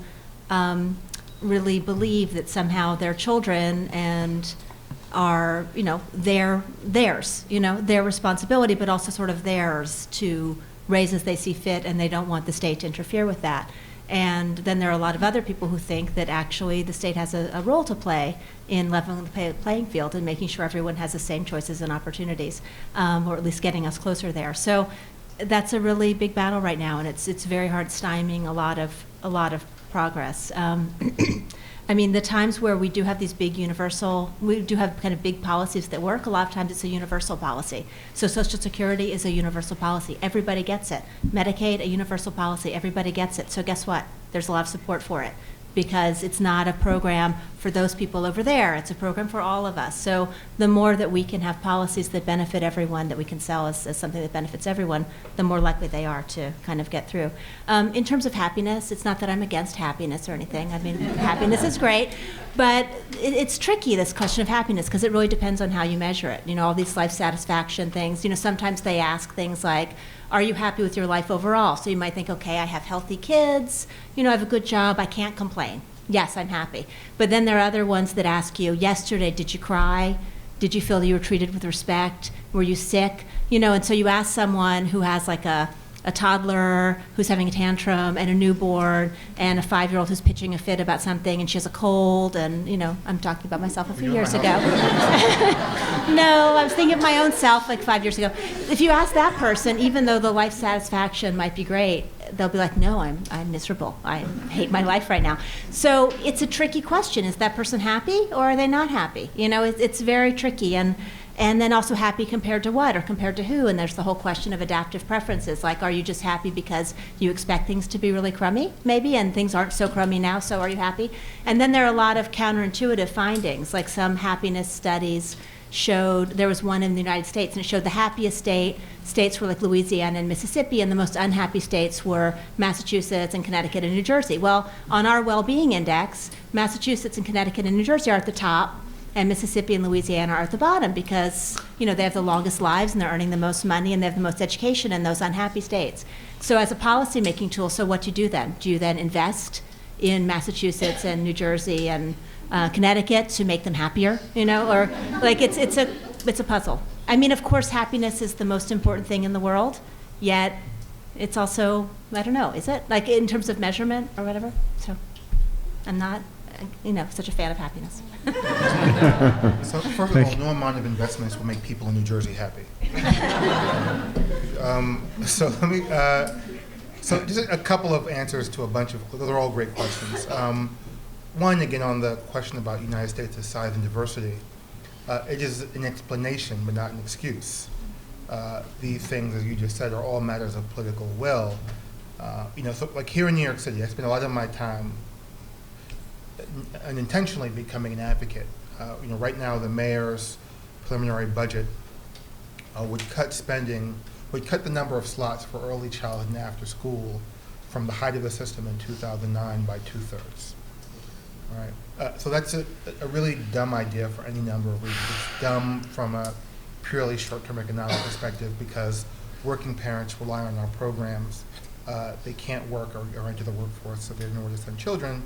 really believe that somehow they're children and are, theirs, their responsibility, but also sort of theirs to raise as they see fit, and they don't want the state to interfere with that. And then there are a lot of other people who think that actually the state has a role to play in leveling the playing field and making sure everyone has the same choices and opportunities, or at least getting us closer there. So that's a really big battle right now, and it's very hard, stymieing a lot of progress. The times where we do have these big we do have kind of big policies that work, a lot of times it's a universal policy. So Social Security is a universal policy. Everybody gets it. Medicaid, a universal policy. Everybody gets it. So guess what? There's a lot of support for it. because it's not a program for those people over there. It's a program for all of us. So the more that we can have policies that benefit everyone, that we can sell as something that benefits everyone, the more likely they are to kind of get through. In terms of happiness, it's not that I'm against happiness or anything. I mean, happiness is great, but it's tricky, this question of happiness, because it really depends on how you measure it. You know, all these life satisfaction things, you know, sometimes they ask things like, are you happy with your life overall? So you might think, okay, I have healthy kids, you know, I have a good job, I can't complain. Yes, I'm happy. But then there are other ones that ask you, yesterday, did you cry? Did you feel that you were treated with respect? Were you sick? You know, and so you ask someone who has like a toddler who's having a tantrum and a newborn and a 5-year-old who's pitching a fit about something and she has a cold and, you know, I'm talking about myself a few years ago. No, I was thinking of my own self like 5 years ago. If you ask that person, even though the life satisfaction might be great, they'll be like, no, I'm miserable. I hate my life right now. So it's a tricky question. Is that person happy or are they not happy? You know, it's very tricky. And then also happy compared to what or compared to who? And there's the whole question of adaptive preferences. Like, are you just happy because you expect things to be really crummy, maybe, and things aren't so crummy now, so are you happy? And then there are a lot of counterintuitive findings, like some happiness studies showed, there was one in the United States, and it showed the happiest states were like Louisiana and Mississippi, and the most unhappy states were Massachusetts and Connecticut and New Jersey. Well, on our well-being index, Massachusetts and Connecticut and New Jersey are at the top, and Mississippi and Louisiana are at the bottom because, you know, they have the longest lives and they're earning the most money and they have the most education in those unhappy states. So as a policy-making tool, so what do you do then? Do you then invest in Massachusetts and New Jersey and Connecticut to make them happier, you know? Or like it's a puzzle. I mean, of course, happiness is the most important thing in the world, yet it's also, I don't know, is it? Like in terms of measurement or whatever? So I'm not, you know, such a fan of happiness. So first of all, no amount of investments will make people in New Jersey happy. So let me, so just a couple of answers to a bunch of, those are all great questions. One, again, on the question about United States' size and diversity, it is an explanation but not an excuse. These things, as you just said, are all matters of political will. You know, so like here in New York City, I spend a lot of my time unintentionally becoming an advocate. You know, right now the mayor's preliminary budget would cut spending, would cut the number of slots for early childhood and after school from the height of the system in 2009 by 2/3. All right. So that's a really dumb idea for any number of reasons. It's dumb from a purely short-term economic perspective because working parents rely on our programs. They can't work or enter the workforce, so they have nowhere to send children.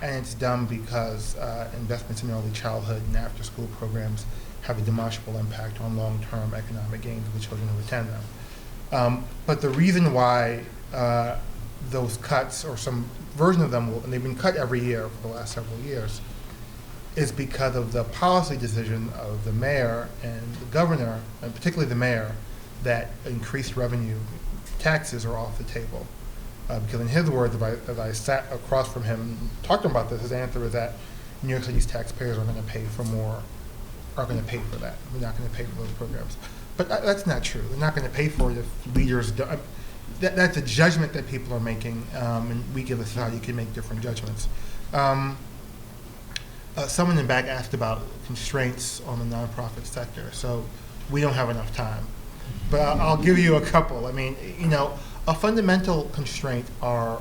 And it's dumb because investments in early childhood and after-school programs have a demonstrable impact on long-term economic gains of the children who attend them. But the reason why those cuts, or some version of them, and they've been cut every year for the last several years, is because of the policy decision of the mayor and the governor, and particularly the mayor, that increased revenue taxes are off the table. Because in his words, as I sat across from him and talked to him about this, his answer is that New York City's taxpayers are going to pay for more, are going to pay for that. We're not going to pay for those programs. But that's not true. They're not going to pay for it if leaders don't. That's a judgment that people are making, and we give a society can make different judgments. Someone in the back asked about constraints on the nonprofit sector. So we don't have enough time. But I'll give you a couple. I mean, you know, a fundamental constraint are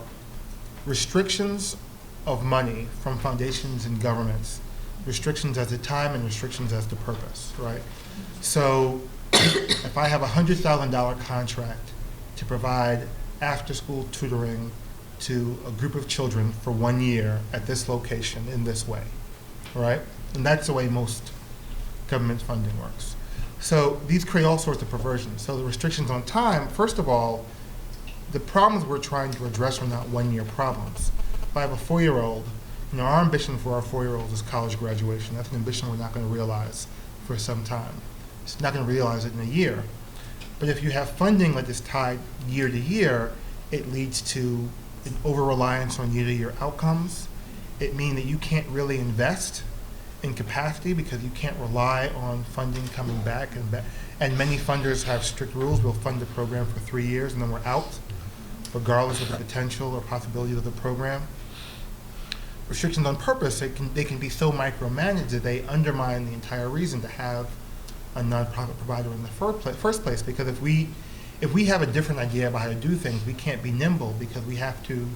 restrictions of money from foundations and governments, restrictions as to time and restrictions as to purpose, right? So if I have a $100,000 contract to provide after-school tutoring to a group of children for 1 year at this location in this way, right? And that's the way most government funding works. So these create all sorts of perversions. So the restrictions on time, first of all, the problems we're trying to address are not one-year problems. If I have a 4-year-old, you know, our ambition for our 4-year-olds is college graduation. That's an ambition we're not going to realize for some time. It's not going to realize it in a year. But if you have funding that is tied year to year, it leads to an over-reliance on year-to-year outcomes. It means that you can't really invest in capacity because you can't rely on funding coming back. And many funders have strict rules. We'll fund the program for 3 years and then we're out, regardless of the potential or possibility of the program. restrictions on purpose, they can be so micromanaged that they undermine the entire reason to have a nonprofit provider in the first place. Because if we have a different idea about how to do things, we can't be nimble because we have to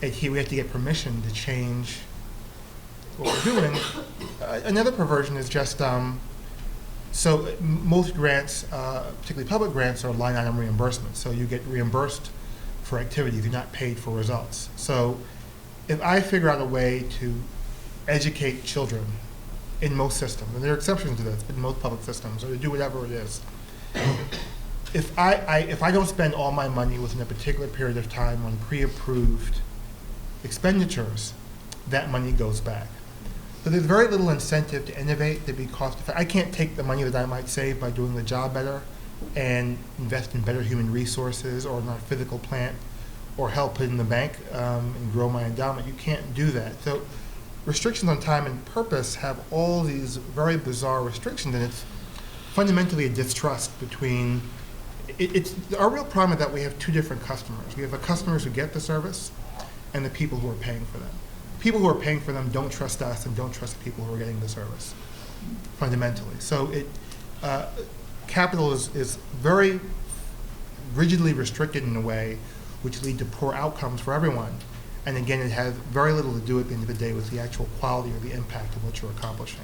adhere, we have to get permission to change what we're doing. Another perversion is just, so most grants, particularly public grants, are line item reimbursement. So you get reimbursed for activities, you're not paid for results. So if I figure out a way to educate children in most systems, and there are exceptions to this, but in most public systems, or to do whatever it is, if I don't spend all my money within a particular period of time on pre-approved expenditures, that money goes back. So there's very little incentive to innovate, to be cost-effective. I can't take the money that I might save by doing the job better and invest in better human resources or in our physical plant or help put it in the bank and grow my endowment. You can't do that. So restrictions on time and purpose have all these very bizarre restrictions, and it's fundamentally a distrust between, our real problem is that we have two different customers. We have the customers who get the service and the people who are paying for them. People who are paying for them don't trust us and don't trust the people who are getting the service, fundamentally. So capital is very rigidly restricted in a way which lead to poor outcomes for everyone. And again, it has very little to do at the end of the day with the actual quality or the impact of what you're accomplishing.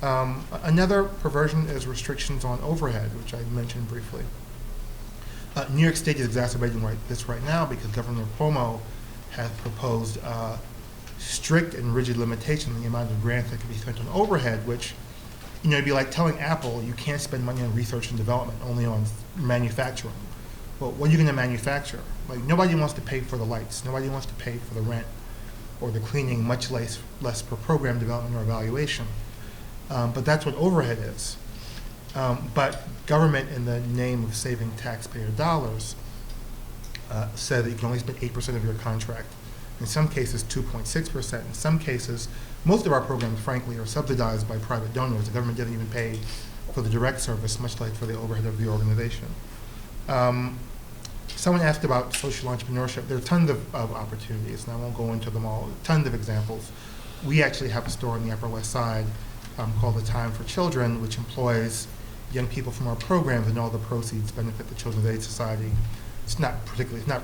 Another perversion is restrictions on overhead, which I mentioned briefly. New York State is exacerbating this right now because Governor Cuomo has proposed strict and rigid limitation on the amount of grants that can be spent on overhead, which, it'd be like telling Apple you can't spend money on research and development, only on manufacturing. Well, what are you going to manufacture? Like, nobody wants to pay for the lights. Nobody wants to pay for the rent or the cleaning, much less for program development or evaluation. But that's what overhead is. But government, in the name of saving taxpayer dollars, said that you can only spend 8% of your contract. In some cases, 2.6%. In some cases, most of our programs, frankly, are subsidized by private donors. The government doesn't even pay for the direct service, much like for the overhead of the organization. Someone asked about social entrepreneurship. There are tons of opportunities, and I won't go into them all, tons of examples. We actually have a store on the Upper West Side called The Time for Children, which employs young people from our programs, and all the proceeds benefit the Children's Aid Society. It's not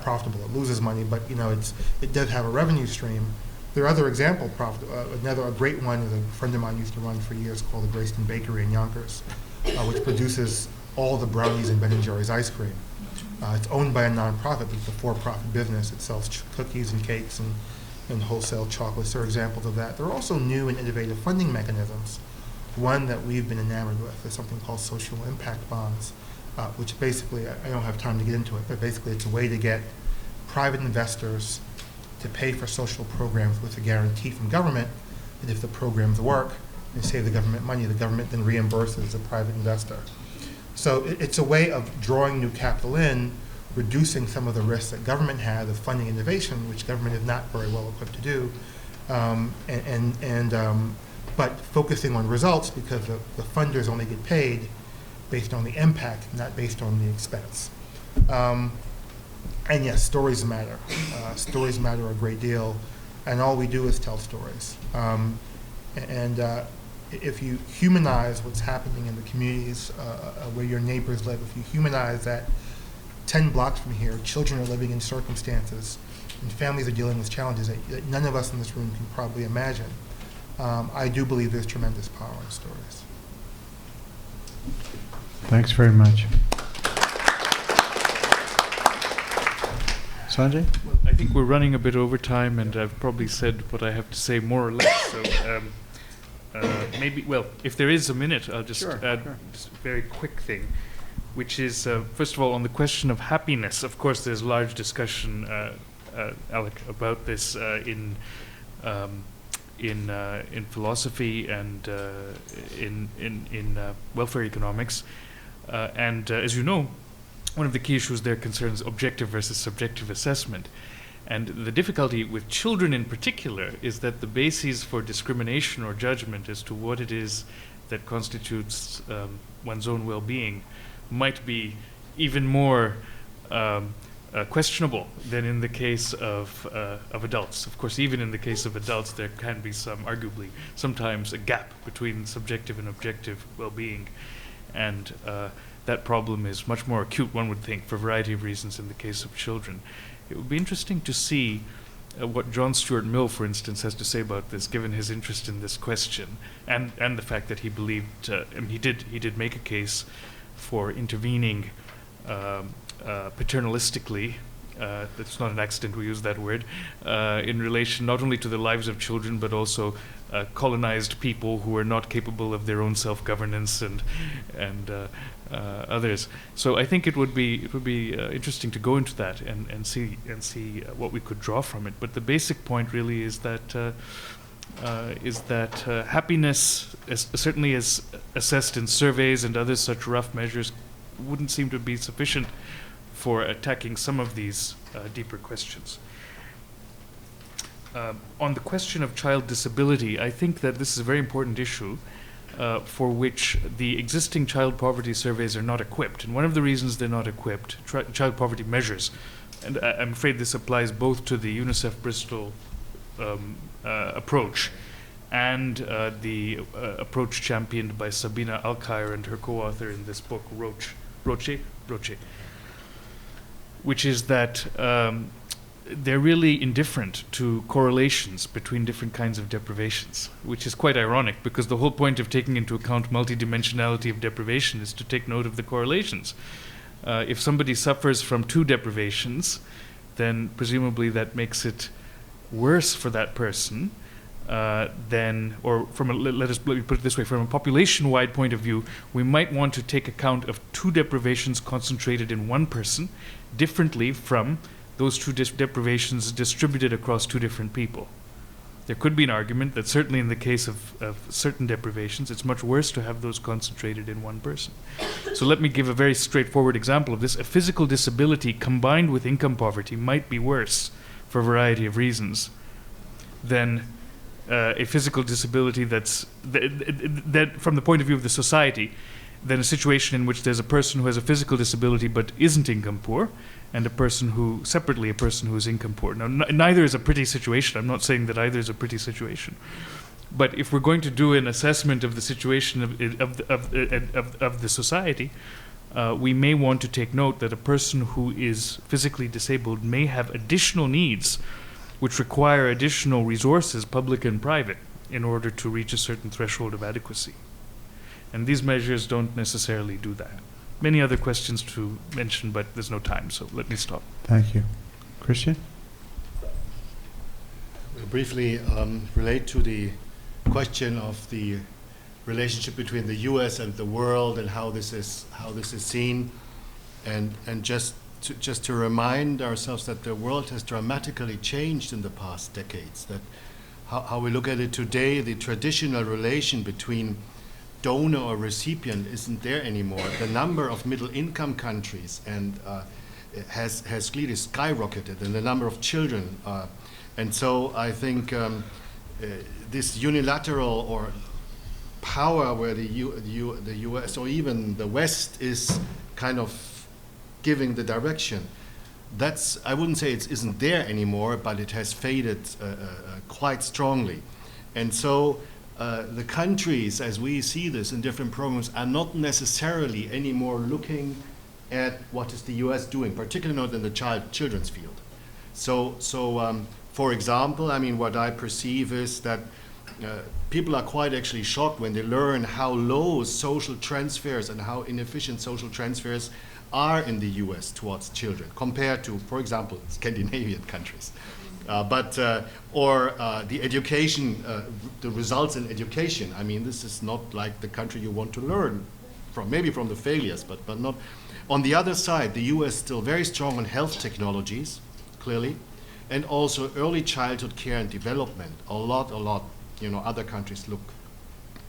profitable, it loses money, but it does have a revenue stream. There are other examples. A great one is a friend of mine used to run for years called the Grayston Bakery in Yonkers, which produces all the brownies and Ben & Jerry's ice cream. It's owned by a nonprofit, but it's a for-profit business. It sells cookies and cakes and wholesale chocolates. There are examples of that. There are also new and innovative funding mechanisms. One that we've been enamored with is something called social impact bonds, which basically, I don't have time to get into it, but basically it's a way to get private investors to pay for social programs with a guarantee from government that if the programs work and save the government money, the government then reimburses the private investor. So it's a way of drawing new capital in, reducing some of the risks that government has of funding innovation, which government is not very well equipped to do, but focusing on results because the funders only get paid based on the impact, not based on the expense. And yes, stories matter. Stories matter a great deal, and all we do is tell stories. If you humanize what's happening in the communities where your neighbors live, if you humanize that 10 blocks from here, children are living in circumstances and families are dealing with challenges that none of us in this room can probably imagine, I do believe there's tremendous power in stories. Thanks very much. Sanjay? Well, I think we're running a bit over time, and I've probably said what I have to say more or less. So maybe, well, if there is a minute, I'll just add just a very quick thing, which is, first of all, on the question of happiness. Of course, there's large discussion, Alec, about this in philosophy and in welfare economics. And as you know, one of the key issues there concerns objective versus subjective assessment. And the difficulty with children in particular is that the bases for discrimination or judgment as to what it is that constitutes one's own well-being might be even more questionable than in the case of adults. Of course, even in the case of adults, there can be arguably, sometimes a gap between subjective and objective well-being, and that problem is much more acute, one would think, for a variety of reasons in the case of children. It would be interesting to see what John Stuart Mill, for instance, has to say about this, given his interest in this question, and the fact that he believed, he did make a case for intervening paternalistically, that's not an accident we use that word, in relation not only to the lives of children, but also colonized people who are not capable of their own self-governance and others. So I think it would be interesting to go into that and see what we could draw from it. But the basic point really is that happiness, certainly as assessed in surveys and other such rough measures, wouldn't seem to be sufficient for attacking some of these deeper questions. On the question of child disability, I think that this is a very important issue for which the existing child poverty surveys are not equipped. And one of the reasons they're not equipped, child poverty measures, and I'm afraid this applies both to the UNICEF Bristol approach and the approach championed by Sabina Alkire and her co-author in this book, Roche, which is that they're really indifferent to correlations between different kinds of deprivations, which is quite ironic because the whole point of taking into account multidimensionality of deprivation is to take note of the correlations. If somebody suffers from 2 deprivations, then presumably that makes it worse for that person than, or from let me put it this way, from a population-wide point of view, we might want to take account of 2 deprivations concentrated in one person differently from those 2 deprivations distributed across 2 different people. There could be an argument that certainly in the case of certain deprivations, it's much worse to have those concentrated in one person. So let me give a very straightforward example of this. A physical disability combined with income poverty might be worse for a variety of reasons than a physical disability that from the point of view of the society, than a situation in which there's a person who has a physical disability but isn't income poor, and a person who is income poor. Now, neither is a pretty situation. I'm not saying that either is a pretty situation. But if we're going to do an assessment of the situation of the society, we may want to take note that a person who is physically disabled may have additional needs which require additional resources, public and private, in order to reach a certain threshold of adequacy. And these measures don't necessarily do that. Many other questions to mention, but there's no time, so let me stop. Thank you. Christian? We'll briefly relate to the question of the relationship between the U.S. and the world and how this is seen, and just to remind ourselves that the world has dramatically changed in the past decades. That how we look at it today, the traditional relation between donor or recipient isn't there anymore. The number of middle-income countries has clearly skyrocketed, and the number of children. And so I think this unilateral or power where the U.S. or even the West is kind of giving the direction, I wouldn't say it isn't there anymore, but it has faded quite strongly. And so the countries, as we see this in different programs, are not necessarily anymore looking at what is the U.S. doing, particularly not in the children's field. So for example, I mean, what I perceive is that people are quite actually shocked when they learn how low social transfers and how inefficient social transfers are in the U.S. towards children compared to, for example, Scandinavian countries. Or the education, the results in education. I mean, this is not like the country you want to learn from, maybe from the failures, but not. On the other side, the U.S. is still very strong on health technologies, clearly, and also early childhood care and development. A lot, other countries look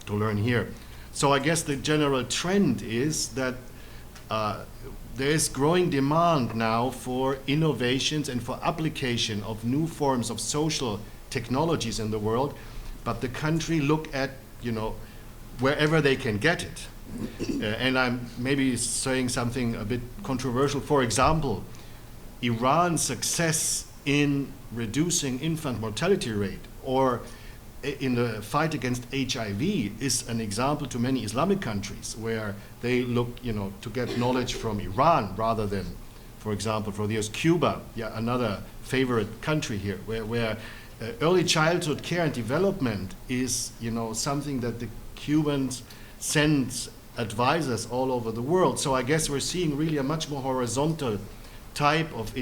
to learn here. So I guess the general trend is that there is growing demand now for innovations and for application of new forms of social technologies in the world, but the country look at, wherever they can get it. And I'm maybe saying something a bit controversial. For example, Iran's success in reducing infant mortality rate or in the fight against HIV is an example to many Islamic countries where they look, to get knowledge from Iran rather than, for example, for the US, Cuba, another favorite country here, where early childhood care and development is, something that the Cubans send advisors all over the world. So I guess we're seeing really a much more horizontal type of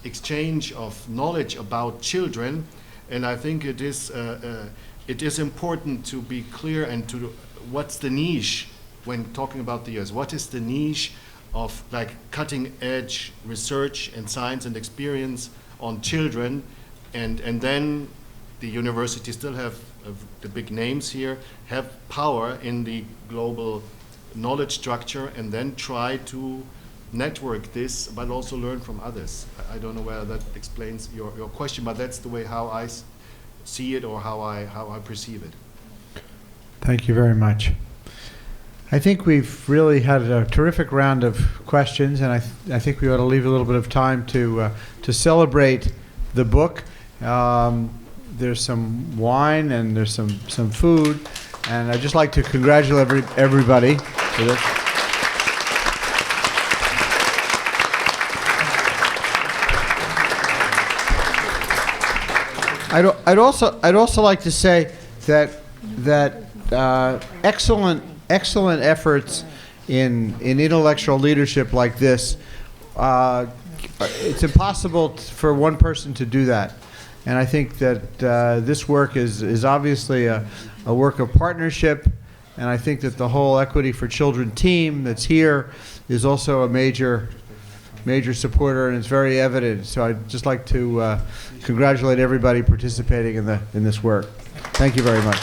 exchange of knowledge about children, and I think it is important to be clear and to what's the niche when talking about the US. What is the niche of like cutting edge research and science and experience on children, and then the universities still have the big names here, have power in the global knowledge structure, and then try to network this, but also learn from others. I don't know whether that explains your question, but that's the way how I see it or how I perceive it. Thank you very much. I think we've really had a terrific round of questions, and I think we ought to leave a little bit of time to celebrate the book. There's some wine and there's some food, and I'd just like to congratulate everybody for this. I'd also like to say that excellent efforts in intellectual leadership like this, it's impossible for one person to do that. And I think that this work is obviously a work of partnership, and I think that the whole Equity for Children team that's here is also a major supporter, and it's very evident. So I'd just like to congratulate everybody participating in this work. Thank you very much.